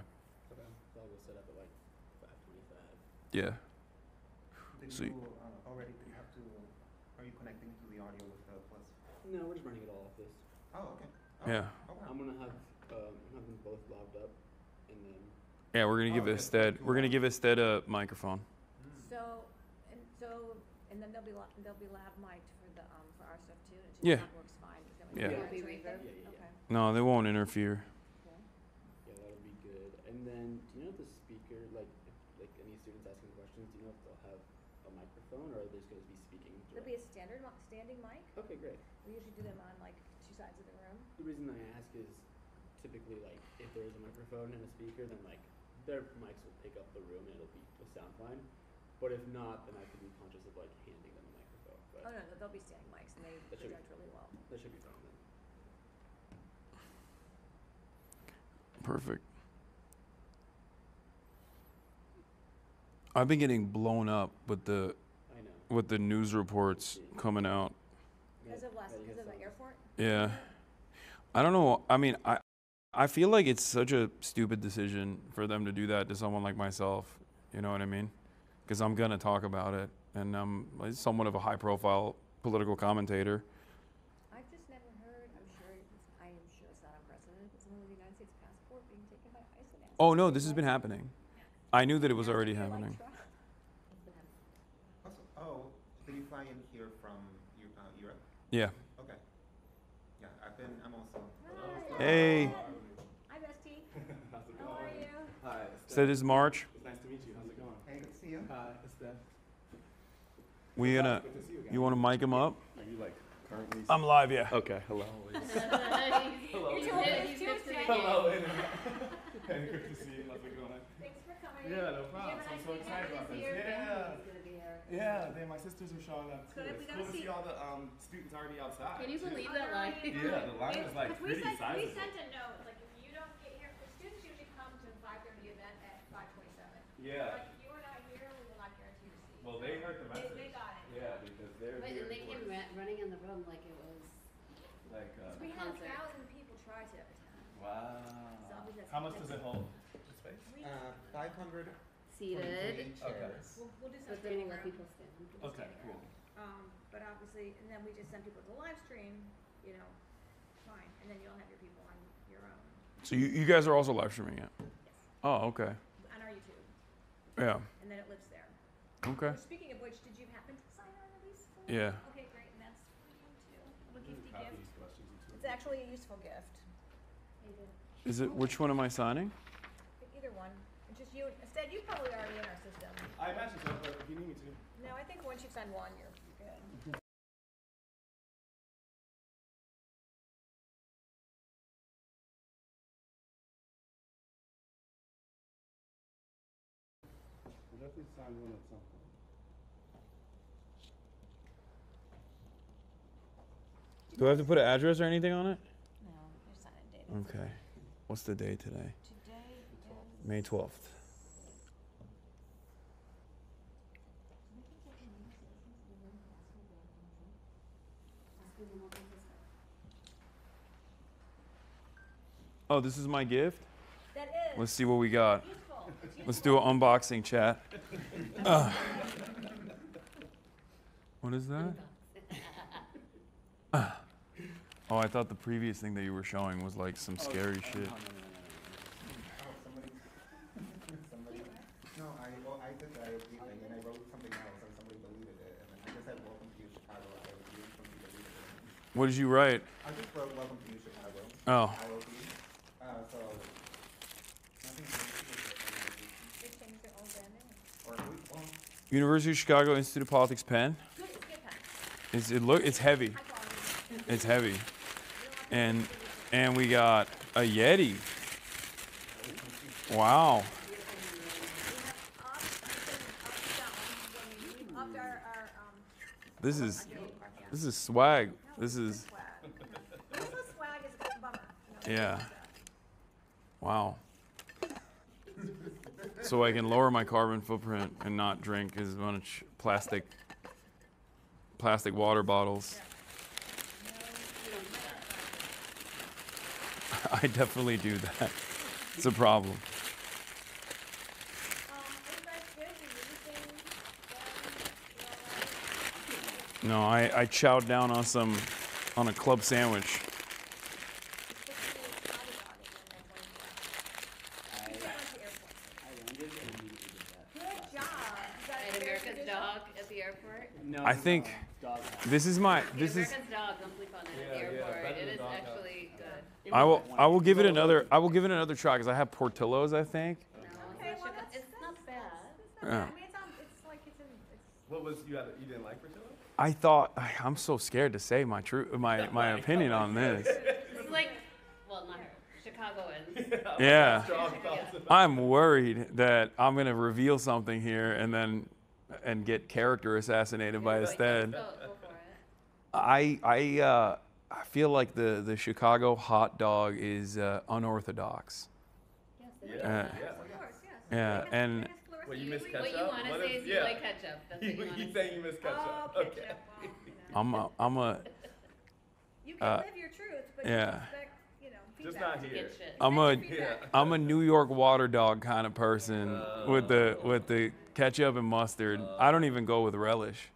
Okay. So I'll go set up at like 5:25. Yeah. Did So you already have to? Are you connecting to the audio with the plus? No, we're just running it all off this. Oh, okay. Oh, Yeah. Oh, wow. I'm gonna have them both logged up, and then Yeah, we're gonna give Oh, Ested. okay. We're gonna give Ested a microphone. So and then they'll be lab mic'd for our stuff too. It Yeah. that works fine. Is that what Yeah. you Won't be want to reverb? anything? Yeah. Okay. No, they won't interfere. yeah, that'll be good. And then, do you know if the speaker, like any students asking questions, do you know if they'll have a microphone or are they just going to be speaking? There'll be a standing mic. Okay, great. We usually do them on like 2 sides of the room. The reason I ask is typically like if there is a microphone and a speaker, then like their mics will pick up the room and it'll be the sound fine. But if not, then I could be conscious of like handing them a microphone. But Oh no, they'll be standing mics and they That should be- project really well. that should be fine then. Perfect. I've been getting blown up with the I know. with the news reports coming out. Because of Yeah, you guys the saw this. airport. Yeah. I don't know. I mean, I feel like it's such a stupid decision for them to do that to someone like myself. You know what I mean? Because I'm gonna talk about it, and I'm like somewhat of a high-profile political commentator. I've just never heard. I am sure it's not unprecedented, but someone with a United States passport being taken by ICE and asked. Oh no, this has been happening. I knew that it was already Like happening. truck. Also, did you fly in here from Europe? Yeah. Okay. Yeah, I'm also. Hey. Hi, bestie. How's it How going? are you? Hi. So this is March. It's nice to meet you. How's it going? Hey, good to see you. Hi, it's Steph. We gonna. Good to see you again. You want to mic him up? Are you like currently? I'm live. Yeah. Okay. Hello. Hello. You're too old for this too, Steph. Hello. Hey, good to see you. How's it going? Thanks for coming. Yeah, no Did you problem. have a I'm nice so weekend? excited about Good to this. see you. Yeah. He's gonna be here. Yeah, my sisters are showing up too. Good, we It's gotta cool to see- see all the students already outside. Can you too. believe that line? Yeah, the line is like we pretty sent sizable. a note, like if you don't get here, the students usually come to the 5:30 event at 5:27. Yeah. Like if you are not here, we will not guarantee your seat. Well, they heard the message. They got it. Yeah, because they're Wait, here and they for came running in the room like it was. like We had concert. 1,000 people try to attend. wow. So obviously that's- How much does it hold? The space? 500 Seated. chairs. We'll do some But then standing we'll let room. people stand. Okay, cool. But obviously, and then we just send people to live stream, you know, fine. And then you'll have your people on your own. So you guys are also live streaming it? Yes. Oh, okay. On our YouTube. Yeah. And then it lives there. Okay. Speaking of which, did you happen to sign our release form? Yeah. Okay, great. And that's It's actually a useful gift. Is it, which one am I signing? Either one. It's just you. Instead, you're probably already in our system. I imagine so, but if you need me to. No, I think once you've signed one, you're good. I'll definitely sign one at some point. Do I have to put an address or anything on it? No, you're signing date. Okay. What's the day today? Today is May 12th. Oh, this is my gift? That is Let's see what we got. useful. It's useful. Let's do an unboxing chat. What is that? Oh, I thought the previous thing that you were showing was like some scary shit. Oh, somebody. No, I did the IoT thing and I wrote something else and somebody deleted it. And I just said welcome to Chicago IoT and somebody deleted it. What did you write? I just wrote welcome to Chicago Oh, IoT. So nothing. They changed their own branding. Or well, University of Chicago Institute of Politics pen. Good, it's good pen. It's heavy. High quality. It's heavy. And we got a Yeti. Wow. We've upped our This is swag. This is swag. This is swag is a bummer. You know, yeah. Wow. So I can lower my carbon footprint and not drink as much plastic water bottles. I definitely do that. It's a problem. Are you guys good? You really think, No, I chowed down on a club sandwich. Good job. You got And it very America's good. dog at the airport. No, I think dog house. this is America's dog, don't sleep on it at the Yeah, airport. better It than is dog house. actually good. It I was will like I will one- give it another try because I have Portillo's, I think. No, Okay, it's, well, not, it's not bad. It's not Yeah. bad. I mean, it's like it's in. It's, What was you didn't like Portillo? I thought I'm so scared to say my opinion on this. It's like, well, not Chicagoans. Yeah. Strong thoughts about I'm worried that I'm gonna reveal something here and get character assassinated by Ested. Go for it. I feel like the Chicago hot dog is unorthodox. Yes, it Yeah, is. Uh, of course, yes. Yeah, It has- and it has fluorescent What, you miss UV. ketchup? What you want to What say if- is you yeah. like ketchup. That's what you want you to saying you miss ketchup? Oh, Okay. ketchup. Well, you know. I'm a You can live your truth, but yeah. you expect, Just feedback. not here. get shit. Yeah. I'm a New York water dog kind of person with the ketchup and mustard. I don't even go with relish.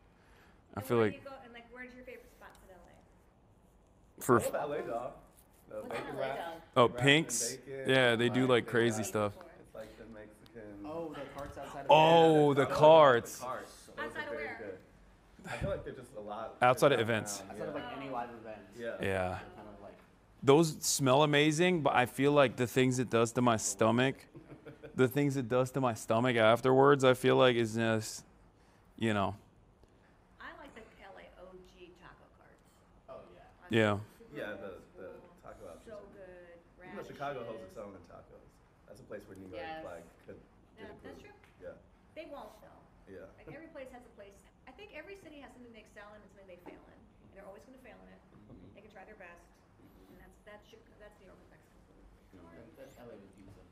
I And feel where like do you go, and where's your favorite spots in LA? for What about LA dog? The What's bacon LA wrap. dog? oh Wrapped in Pinks, bacon, yeah, they do like they crazy wrap- stuff. It's like the Mexican. Oh, the carts outside of Oh, the carts. The carts. Those Outside are of very where? good. I feel like they're just a lot. Outside of around, events. Outside of like any live event. Yeah. Yeah. They're kind of like Those smell amazing, but I feel like the things it does to my stomach, afterwards, I feel like is just, I like the LA OG taco carts. oh yeah. yeah. Yeah, the taco options. So good. You know, Chicago holds its own in tacos. That's a place where New York Yes. could Yeah, get that's approved. true. Yeah, They won't though. yeah. Like every place has a place. I think every city has something they excel in and something they fail in, and they're always going to fail in it. They can try their best, and that's New York and Mexico food. That's LA with pizza.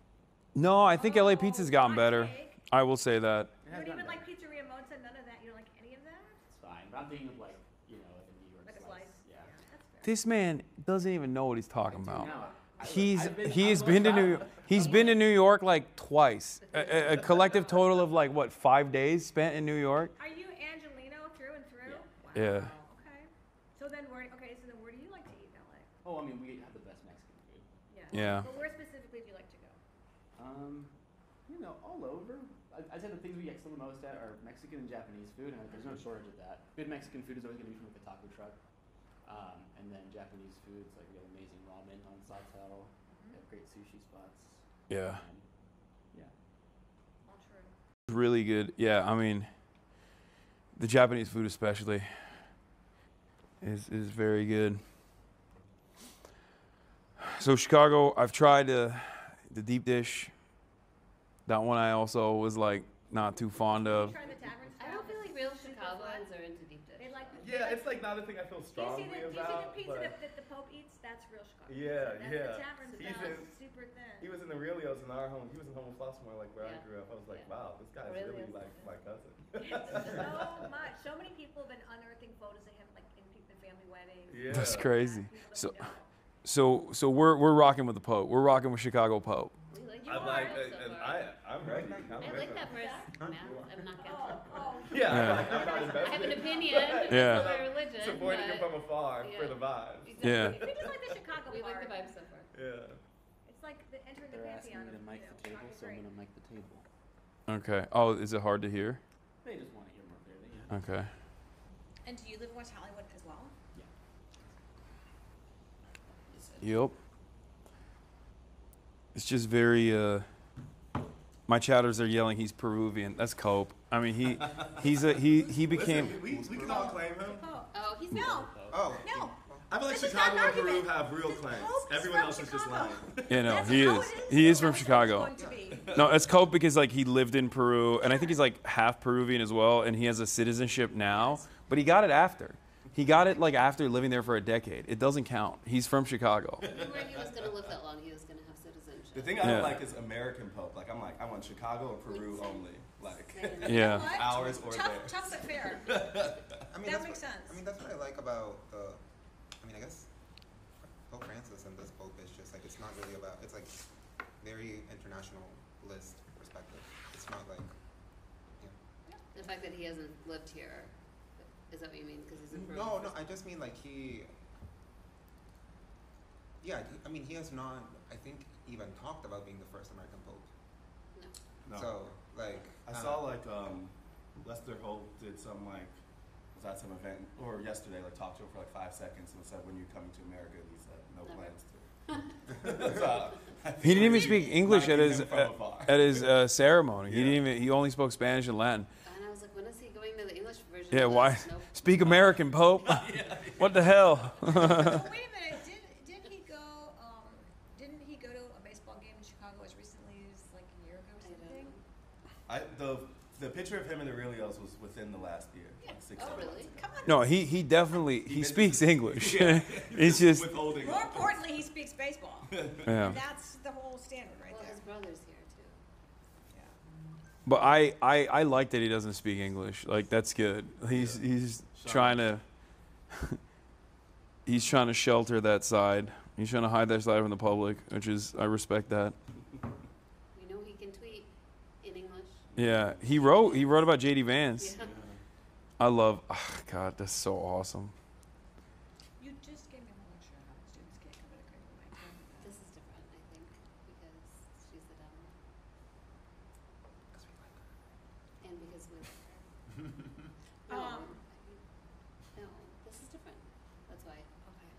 No, I think LA pizza's gotten hot better. take. I will say that. It You has don't even gotten like Pizzeria Mozza, none of that. You don't like any of that? It's fine. But I'm thinking of like, like a New York Like a slice. slice? Yeah. That's fair. This man doesn't even know what he's talking about. Now, He's been to New York like twice. A collective total of like what 5 days spent in New York. Are you Angelino through and through? Yeah. Yeah. Okay. So then where do you like to eat in LA? Oh, I mean, we have the best Mexican food. Yeah. But where specifically do you like to go? All over. I'd say the things we excel the most at are Mexican and Japanese food, and there's no shortage of that. Good Mexican food is always going to be from like a taco truck. And then Japanese foods, like we have amazing ramen on Sato. We have great sushi spots. Yeah. Yeah. All true. Really good. Yeah, I mean, the Japanese food especially is very good. So Chicago, I've tried the deep dish. That one I also was like not too fond of. Try the tavern I style. don't feel like real Chicagoans are into deep dish. They like. Yeah, it's like not a thing I feel Do you see strongly the about. pizza but that the Pope eats? That's real Chicago. Yeah, That's yeah. the tavern He's style. in- Super thin. he was in the Aurelios in our home. He was in Homo Flossmore, like where I Yeah. grew up. I was like, Yeah. wow, this guy's really Aurelios. like my cousin. So much. So many people have been unearthing photos of him, like in family weddings. Yeah. That's crazy. People So don't know. so we're rocking with the Pope. We're rocking with Chicago Pope. We like I'm your like, world so and far. I'm ready. I'm I ready. like that first mass. I'm not Catholic. Oh, Yeah, Yeah. I'm like, I'm not invested. I have an opinion. Yeah. It's not my religion. Supporting him but from afar for yeah. the vibes. exactly. Yeah. we just like the Chicago We part. like the vibe so far. Yeah. It's like the entering the They're asking pantheon me of to mic the table, Chicago's so I'm great. gonna mic the table. Okay. Oh, is it hard to hear? They just want to hear more clearly. Yeah. Okay. And do you live in West Hollywood as well? Yep. It's just very my chatters are yelling he's Peruvian. That's Cope. I mean he became Listen, we can all claim him. Oh, he's No. Oh. No. I feel like This is not Chicago an and Peru argument. have real This claims. Pope is Everyone from else is just Chicago. lying. you know, That's he how is. it He is from That's how it's Chicago. going to be. No, it's Cope because like he lived in Peru and I think he's like half Peruvian as well and he has a citizenship now, but he got it after. He got it like after living there for a decade. It doesn't count. He's from Chicago. He weren't he was going to live that long. He was going to have citizenship. The thing I Yeah. don't like is American Pope. Like I'm like, I want Chicago and Peru only. Like Yeah. What? ours or Tough, theirs. tough but fair. I mean, That that's makes what, sense. I mean, that's what I like about the. I mean, I guess Pope Francis and this Pope is just like it's not really about. It's like very internationalist perspective. It's not like. The fact that he hasn't lived here, is that what you mean? Because he's in Peru. No, I just mean like he. Yeah, I mean, he has not. I think even talked about being the first American Pope. No. No. So like. I saw like Lester Holt did some like was at some event or yesterday like talked to him for like 5 seconds and said when you coming to America and he said no Never. plans to. So, He didn't even speak English at his Knocking him from afar. at his ceremony. He Yeah. didn't even. He only spoke Spanish and Latin. And I was like, when is he going to the English version? Yeah, of why this? Nope. speak American, Pope? What the hell? Well, wait a minute. Didn't he go? Didn't he go to a baseball game in Chicago as recently as like a year ago or I don't something? know. The picture of him in the Aurelios was within the last year, like 6 Oh, 7 really? months ago. Come on. No, he definitely he speaks English. Yeah. It's just Withholding More it. importantly, he speaks baseball. yeah. And that's the whole standard right Well, there. his brother's here too. Yeah. But I like that he doesn't speak English. Like that's good. He's trying to he's trying to shelter that side. He's trying to hide that side from the public, which is I respect that. We know he can tweet in English. Yeah, he wrote about JD Vance. Yeah. I love. God, that's so awesome. You just gave me a whole lecture on how students can't come to agreement with my candidate. This is different, I think, because she's the dumb. And because we like her. No, no, this is different. That's why. Okay.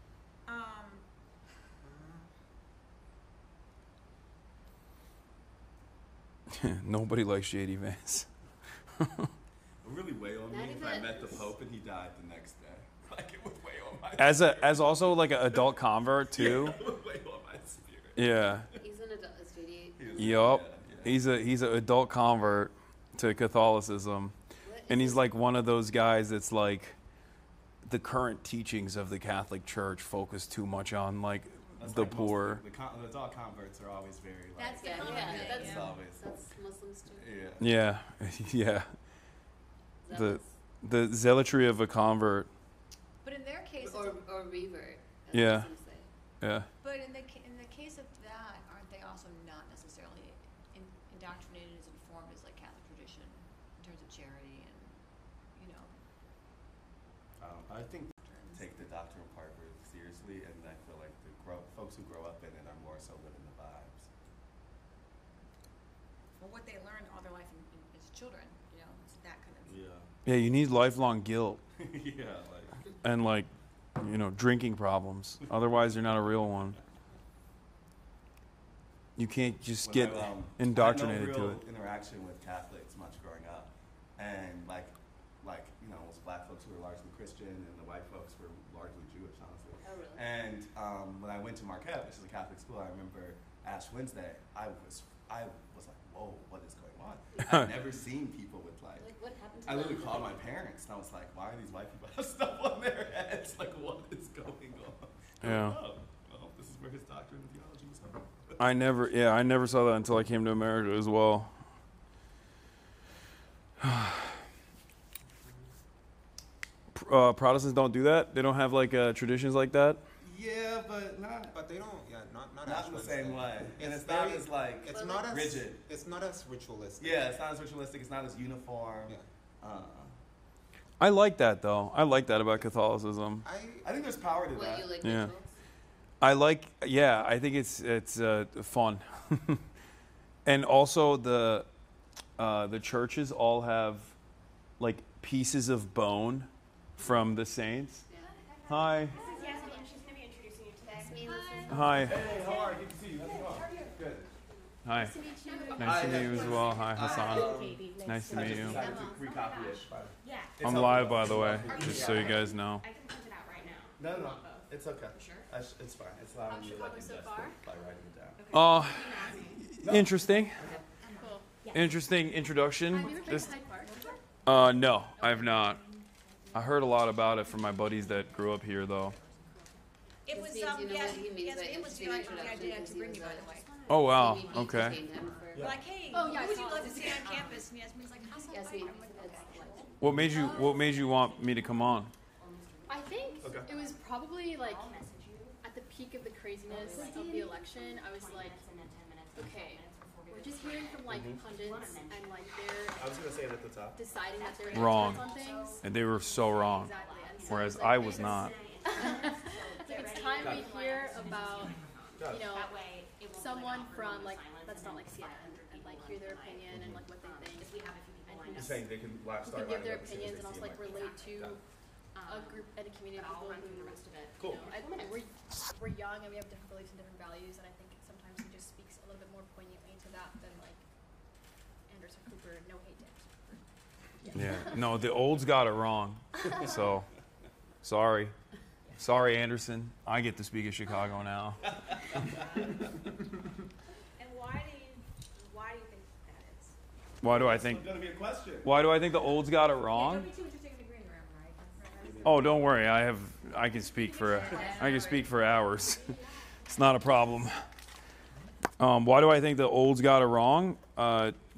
Nobody likes JD Vance. It really weigh on Not me if I even- met the Pope and he died the next day. Like it would weigh on my As also like an adult convert too. It would weigh on my spirit. Yeah. He's an adult, is JD. He was- Yup. yeah. He's an adult convert to Catholicism. What is And he's this? like one of those guys that's like the current teachings of the Catholic Church focus too much on like That's the like most poor. of the adult converts are always very like. That's the Yeah, common yeah, thing, that's- It's yeah. always. That's Muslims too. Yeah. Yeah. Yeah. Is that The what's- the zealotry of a convert. But in their case, it's or a- revert, as Yeah. Muslims say. Yeah. but in the case of that, aren't they also not necessarily indoctrinated as informed as like Catholic tradition in terms of charity and I think take the doctrinal part very seriously, and I feel like folks who grow up in it are more so living the vibes. or what they learned all their life as children. It's that kind of. Yeah. Yeah, you need lifelong guilt Yeah. Like. and like drinking problems. Otherwise, you're not a real one. You can't just get indoctrinated I had no to real it. interaction with Catholics much growing up, and like it was black folks who were largely Christian, and the white folks were largely Jewish, honestly. Oh, really? And when I went to Marquette, which is a Catholic school, I remember Ash Wednesday. I was like, whoa, what is going on? I've never seen people with Like, what happened to I literally them? called my parents, and I was like, why are these white people have stuff on their heads? Like, what is going on? Yeah. Oh, well, this is where his doctrine and theology was from. I never saw that until I came to America as well. Protestants don't do that. They don't have like traditions like that. Yeah, but not But they don't. Yeah, not not in the same way, and it's very, not as like It's not as rigid. It's not as ritualistic. Yeah, it's not as ritualistic. It's not as uniform. Yeah. I like that though. I like that about Catholicism. I think there's power to What, that. you like Yeah. rituals? I think it's fun, and also the churches all have like pieces of bone from the saints. Hi, This is Yasmin. She's going to be introducing you today. Yasmin, this is hi, Hey, how are you? Good to see you. How's it going? Good. hi. Nice to meet you as well. Hi, Hasan. Nice to I meet just you. decided to recopy it. Yeah. It's I'm helpful, live, though. by the way, just so you guys know. I can print it out right now. No. It's okay. Sure. It's fine. It's allowing me to like Chicago so ingest far? it by writing it down. Interesting. Cool. Interesting introduction. Have you ever been This, to Hyde Park? no, I have not. I heard a lot about it from my buddies that grew up here, though. It This was, means you know what he means by it was interesting the introduction, idea because to he bring was you, by a- the way. Oh wow. Maybe Okay. detained him for- Yeah. Like, hey, Oh, yeah, who I would saw you love to it. see on campus? And Yasmin's like, how's that? Yasmin, I'm like, that's okay. like- What made you want me to come on? I think Okay. it was probably like at the peak of the craziness of the election. I was like, okay, we're just hearing from like pundits and like they're I was gonna say it at the top. deciding that they're Wrong. experts on things. And they were so wrong. Exactly. And so Whereas it's I like, was not. it's time we hear about Got it. That way, it won't someone like, from awkward like silence that's not like CNN and like hear their opinion and like what they think. Because we have a few people lined You're up. saying they can Who start can give lining their up as soon as opinions they and also see like him. relate to Got it. a group and a community of But I'll people run through who the rest of it. Cool. we're young and we have different beliefs and different values, and I think sometimes he just speaks a little bit more poignantly to that than like Anderson Cooper. No hate to Anderson Cooper. Yeah. No, the olds got it wrong. So, sorry. Sorry, Anderson. I get to speak of Chicago now. And why do you think that is? Why do I think? It's gonna be a question. Why do I think the olds got it Yeah, wrong? don't be too interested in the green room, right? Oh, don't worry. I can speak for hours. It's not a problem. Why do I think the olds got it wrong?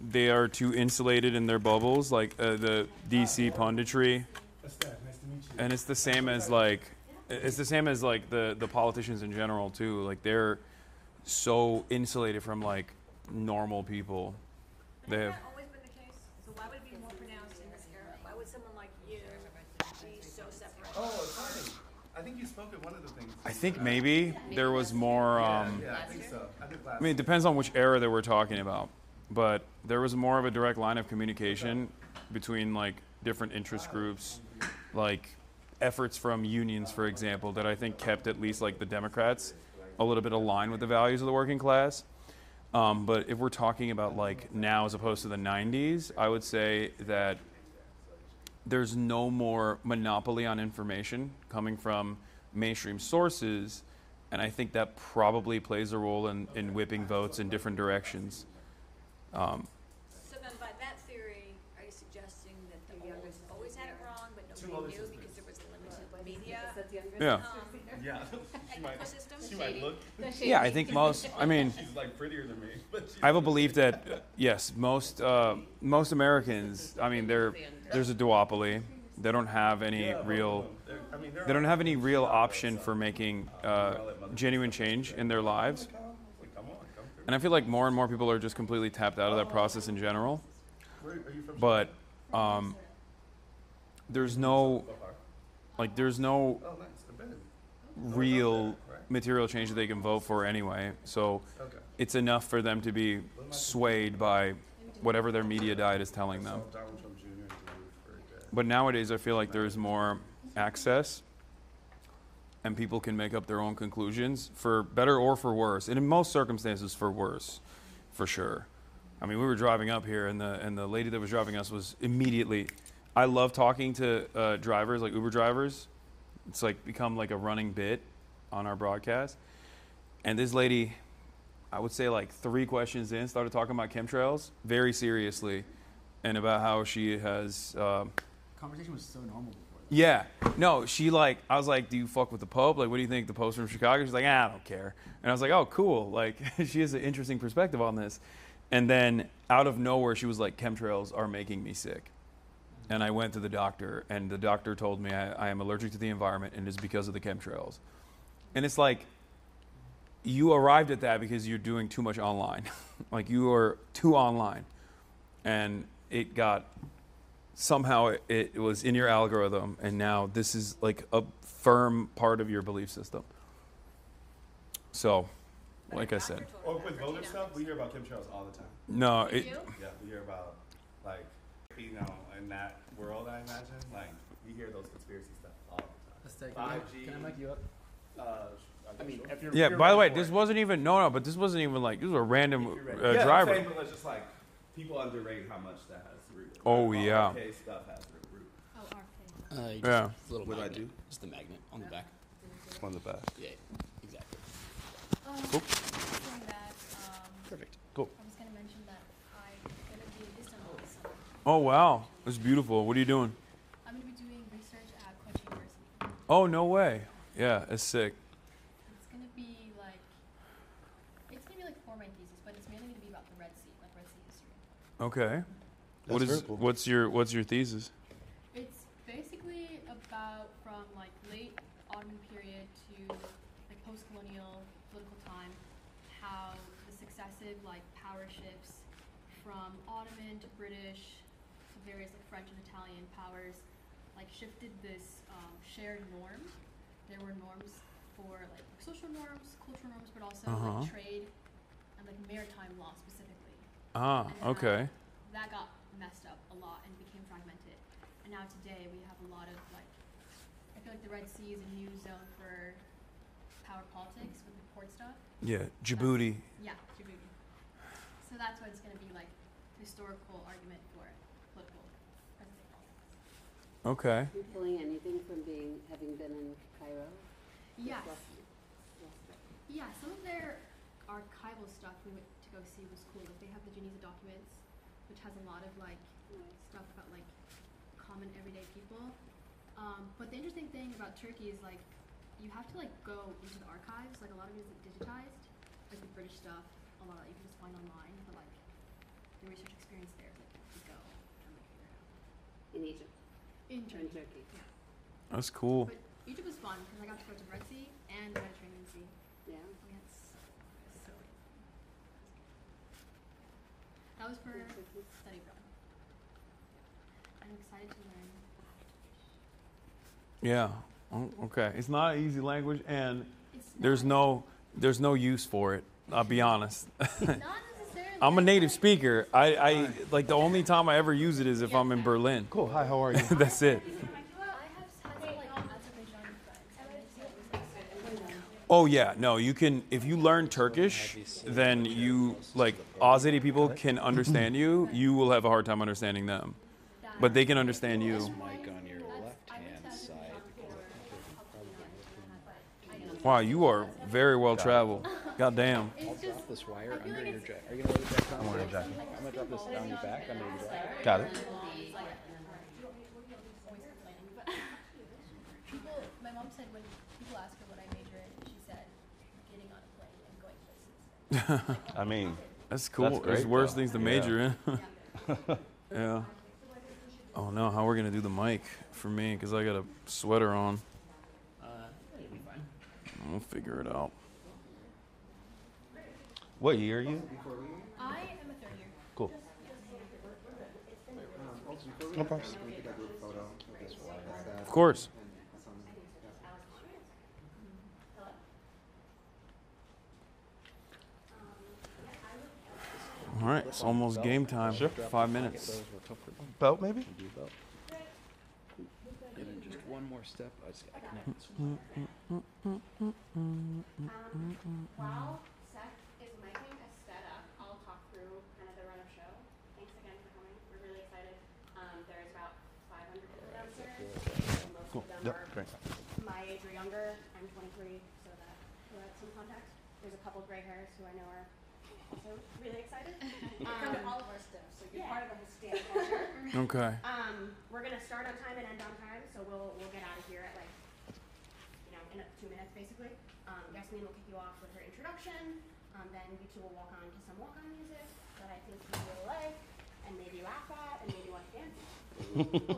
They are too insulated in their bubbles, like the DC punditry, Nice to meet you. and it's the same as like the politicians in general too. Like they're so insulated from like normal people. They have. Has that always been the case? So why would it be more pronounced in this era? Why would someone like you be so separate? Oh, it's funny. I think you spoke at one of the things. I think maybe there was more. Yeah, I think so. I think last. I mean, it depends on which era that we're talking about, but there was more of a direct line of communication between like different interest groups, like efforts from unions, for example, that I think kept at least like the Democrats a little bit aligned with the values of the working class. But if we're talking about like now as opposed to the 90s, I would say that there's no more monopoly on information coming from mainstream sources, and I think that probably plays a role in whipping votes in different directions. So then by that theory, are you suggesting that the youngest always had it wrong, but nobody knew because there was limited media Yeah. Yeah. She might. ecosystem? She might look. Yeah, I think I mean, She's like prettier than me, but she's I have a belief that yes, most Americans, I mean, there's a duopoly. They don't have any real. They don't have any real option for making genuine change in their lives. Come through. And I feel like more and more people are just completely tapped out of that process in general. Where are you from? But there's no Oh, nice. I've been. real material change that they can vote for anyway. So Okay. it's enough for them to be swayed by whatever their media diet is telling them. Donald Trump Jr. is the move for But nowadays, I feel like there's more access and people can make up their own conclusions for better or for worse, and in most circumstances for worse, for sure. I mean, we were driving up here, and the lady that was driving us was immediately. I love talking to drivers, like Uber drivers. It's like become like a running bit on our broadcast. And this lady, I would say like 3 questions in, started talking about chemtrails very seriously, and about how she has. Conversation was so normal before that. Yeah, no, she like, I was like, do you fuck with the Pope? Like, what do you think, the Pope's from Chicago? She's like, I don't care. And I was like, oh, cool. Like, she has an interesting perspective on this. And then out of nowhere, she was like, chemtrails are making me sick. And I went to the doctor, and the doctor told me I am allergic to the environment, and it's because of the chemtrails. And it's like, you arrived at that because you're doing too much online. Like, you are too online. And it got, somehow it was in your algorithm, and now this is like a firm part of your belief system. So, like I said. Or with voter stuff, we hear about chemtrails all the time. No, You it. do? Yeah, we hear about, like, you know, in that world, I imagine, like, we hear those conspiracy stuff all the time. 5G. Can I mic you up? I mean, if you're, Yeah. you're By the way, ready for this it. wasn't even but this wasn't even like, this was a random If you're ready. Yeah, driver. I'm saying, but it's just like people underrate how much that has root. Oh, Like, yeah. RK stuff has root. Oh, RK. Yeah. Just a little What do I magnet. do? Just the magnet on the back. On the back. Yeah, exactly. Saying that, Perfect. Cool. I was gonna mention that I'm gonna be in Istanbul this summer. Oh wow, it's beautiful. What are you doing? I'm gonna be doing research at Koç University. Oh no way. Yeah, it's sick. It's gonna be like, for my thesis, but it's mainly gonna be about the Red Sea, like Red Sea history. Okay. What That's is very cool. what's your thesis? It's basically about from like late Ottoman period to like post-colonial political time, how the successive like power shifts from Ottoman to British to various like French and Italian powers like shifted this shared norm. There were norms for like social norms, cultural norms, but also like trade and like maritime law specifically. Ah, And how okay. That got messed up a lot and became fragmented. And now today we have a lot of like, I feel like the Red Sea is a new zone for power politics with the port stuff. Yeah, Djibouti. Yeah, Djibouti. So that's why it's going to be like historical argument for political present day politics. Okay. Are you pulling anything from having been in Cairo? Yes. Yes. Yeah, some of their archival stuff we went to go see was cool. Like they have the Geneva documents, which has a lot of like stuff about like common everyday people. But the interesting thing about Turkey is like you have to like go into the archives. Like a lot of it is digitized. Like the British stuff, a lot of that you can just find online. But like the research experience there is like you have to go and like figure it out. In Egypt. In Or Turkey. in Turkey. Yeah. That's cool. But Egypt was fun because I got to go to the Red Sea and the Mediterranean Sea. Yeah. I mean, it's so. That was for study abroad. I'm excited to learn. Yeah. Oh, okay. It's not an easy language, and It's there's not, no use for it. I'll be honest. not necessarily. I'm a native speaker. I like the only time I ever use it is if I'm in Berlin. Cool. Hi, how are you? That's it. I have had like Azerbaijan friends. Oh yeah, no, you can, if you learn Turkish, then you, like, Azeri people can understand you. You will have a hard time understanding them. But they can understand you. Mic on your left-hand side. Wow, you are very well traveled. God damn. I'll drop this wire under your jacket. Are you gonna let it back down? I'm wearing a jacket. I'm gonna drop this down your back under your jacket. Got it. People, my mom said when people ask her what I major in, she said getting on a plane and going places. I mean, That's cool. That's There's great, worse though. things to Yeah. major in. Yeah. Oh no, how we're gonna do the mic for me? Because I got a sweater on. It'll be fine. We'll figure it out. what year are you? I am a third year. Cool. No problem. Can we take a group photo with this Of course. All right, it's almost game time. Sure. 5 minutes. Belt, maybe? And then just one more step. I connect this one. While Seth is miking us set up, I'll talk through kind of the run of show. Thanks again for coming. We're really excited. There's about 500 people downstairs. So most of them are my age or younger. I'm 23, so that provides some context. There's a couple gray hairs who I know are also really excited. You come to all of our stuff, so you're part of the Hispanic culture. Okay. We're gonna start on time and end on time, so we'll get out of here at like, in 2 minutes basically. Yasmin will kick you off with her introduction. Then you two will walk on to some walk-on music that I think you will like, and maybe laugh at, and maybe want to dance.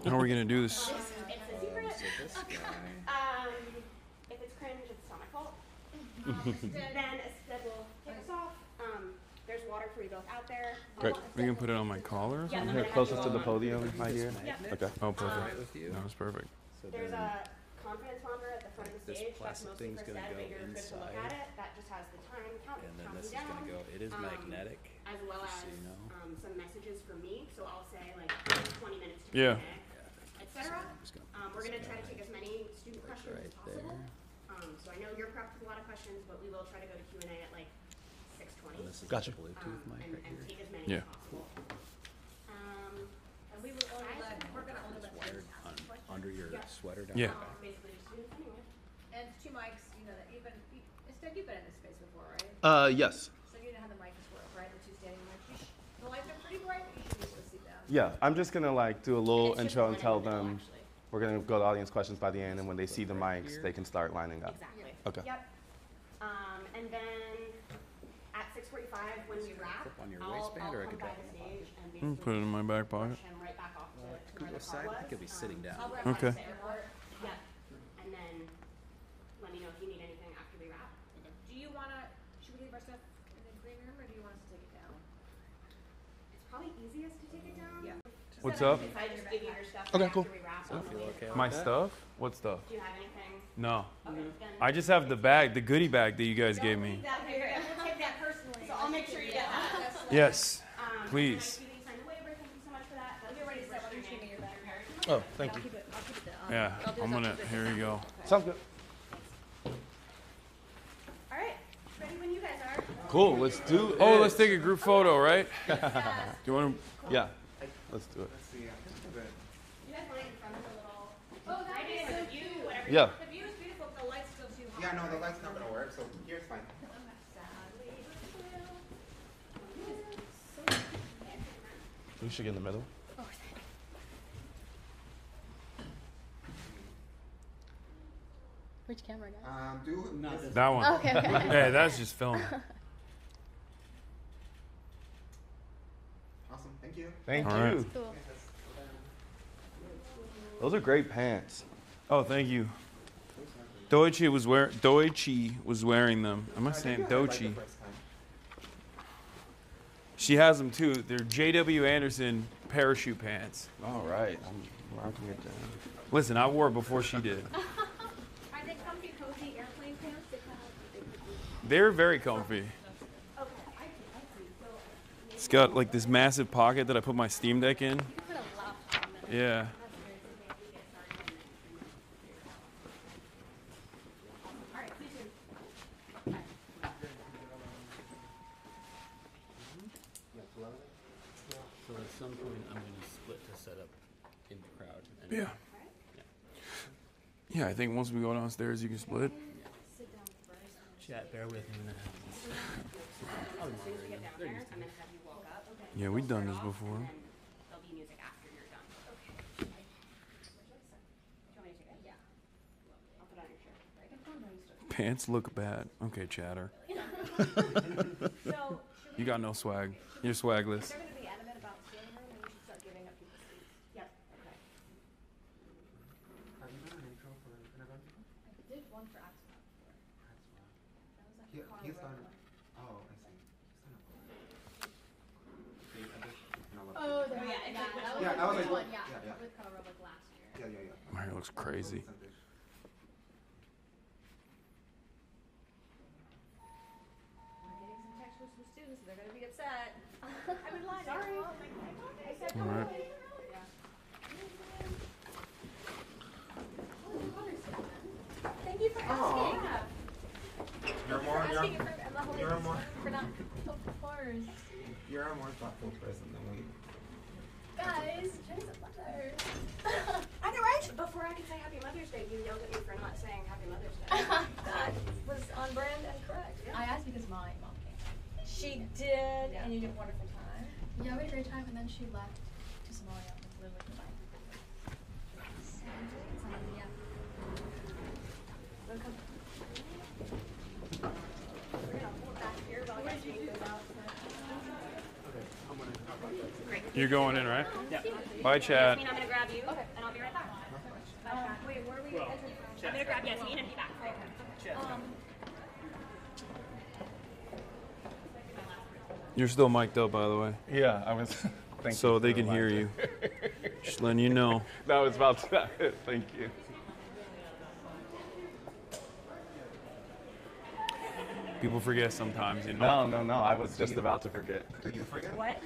How are we gonna do this? It's a secret. If it's cringe, it's not my fault. Then Estelle will kick us off. There's water for you both out there. Great. We can put it on my collar or something? Here, closest to the podium, right here. Yeah. Okay. Oh, perfect. Right with you. That was perfect. So There's then a confidence monitor at the front of the this stage. That's plastic mostly thing's for gonna Seth, go but you're good to look inside. at it. That just has the time and then counting this is down. gonna go. It is magnetic. As well just as so you know. some messages for me. So I'll say like 20 minutes to Yeah. etc. I'm just gonna We're going to try to take as many student questions right as possible. So I know you're prepped with a lot of questions, but we will try to go to Q&A at like 6:20. And this is Gotcha. the Bluetooth mic and, right and here. take as many Yeah. as possible. And we will only let, we're gonna only let Wired under your sweater down Yeah. the back. Basically just students anyway. and 2 mics, you know, that instead you've been in this space before, right? Yes. So you know how the mic is work, right? The 2 standing mics. The lights are pretty bright, but you should be able to see them. Yeah, I'm just gonna like do a little And it's just intro one and in tell the middle, them actually. we're gonna go to audience questions by the end, and when they see the mics, they can start lining up. Exactly. Okay. Yep. And then at 6:45 when we wrap, Clip on your I'll waistband, or I come could by drop the it in my stage and Mm, put it in my back pocket. push him right back off to where Google the car side, I was. think he'll be sitting down. I'll wrap Okay. up the airport. Yeah. And then let me know if you need anything after we wrap. Do you wanna, should we leave our stuff in the green room, or do you want us to take it down? It's probably easiest to take it down. Yeah. What's up? If I just give you your stuff Okay, after cool. we wrap. So feel okay My with that? stuff? What stuff? Do you have anything? No. Okay. Then I just have the bag, the goodie bag that you guys gave me. that here. And we'll take that personally. So I'll make sure you get that. Yes. And Please. then I see that you signed the waiver. Thank you so much for that. That'll be ready to Why set don't you give me your bag? Oh, thank I'll you. keep it Yeah. I'm gonna. Here you go. Sounds good. All right. Ready when you guys are. Cool. Let's do it. Oh, let's take a group photo, right? Do you want to? Yeah. Let's do it. Let's see. I think we're good. You guys want it in front of the little. Oh, that Maybe is it's so a view, cute. whatever. Yeah. The view is beautiful, but the light's still too hot. Yeah, no, the light's not gonna work, so here's fine. We should get in the middle. Which camera, guys? Do this. That one. Okay, okay. Hey, that's just film. Awesome. Thank you. Thank All right. you. Cool. Those are great pants. Oh, thank you. Doichi was wearing them. Am I saying Doichi? She has them too. They're J.W. Anderson parachute pants. All right. I'm rocking it down. Listen, I wore it before she did. Are they comfy, cozy airplane pants? They kind of They're very comfy. It's got like this massive pocket that I put my Steam Deck in. Yeah. So at some point, I'm going to split to set up in the crowd. And Yeah. Yeah, I think once we go downstairs, you can split. Chat, bear with me. As soon as we get down there, I'm gonna have you walk up. Yeah, we've done this before. And then there'll be music after you're done. Okay. Do you want me to take it? Yeah. I'll put it on your shirt. Pants look bad. Okay, chatter. So, You got no swag. You're swagless. they're going to be adamant about seeing her, then we should start giving up people's seats. Yep. Okay. Have you done an intro for an event? I did one for Axel before. That was like He, a car he's road done. one. Oh, I see. He's done a Oh, there, yeah, exactly. that was Yeah, like I was which like, one? Yeah, yeah, yeah. with Colorado like last year. Yeah. My hair looks crazy. We're getting some textures from students, they're going to be upset. I've been lying. Sorry. I said All right. asking you for Emma holding you're a more for not. Of course. you're a more thoughtful person than we. Guys, Jen's a mother. I know, right? Before I could say Happy Mother's Day, you yelled at me for not saying Happy Mother's Day. That was on brand and correct. I asked because my mom came. She did, Yeah. and you did a wonderful time. Yeah, we had a great time, and then she left to Somalia to live with her wife. Yeah. Welcome. We're gonna hold back here while you take those out. You're going in, right? Yeah. Bye, Chad. Yasmin, I'm gonna grab you, and I'll be right back. Wait, where are we entering from? I'm gonna grab Yasmin and be back. You're still mic'd up, by the way, Yeah, I was. Thank so you they for can hear you. reminding. Just letting you know. No, it's about to. Thank you. People forget sometimes, you know. No. I was just about to forget. You forget? What?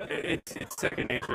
It's second nature.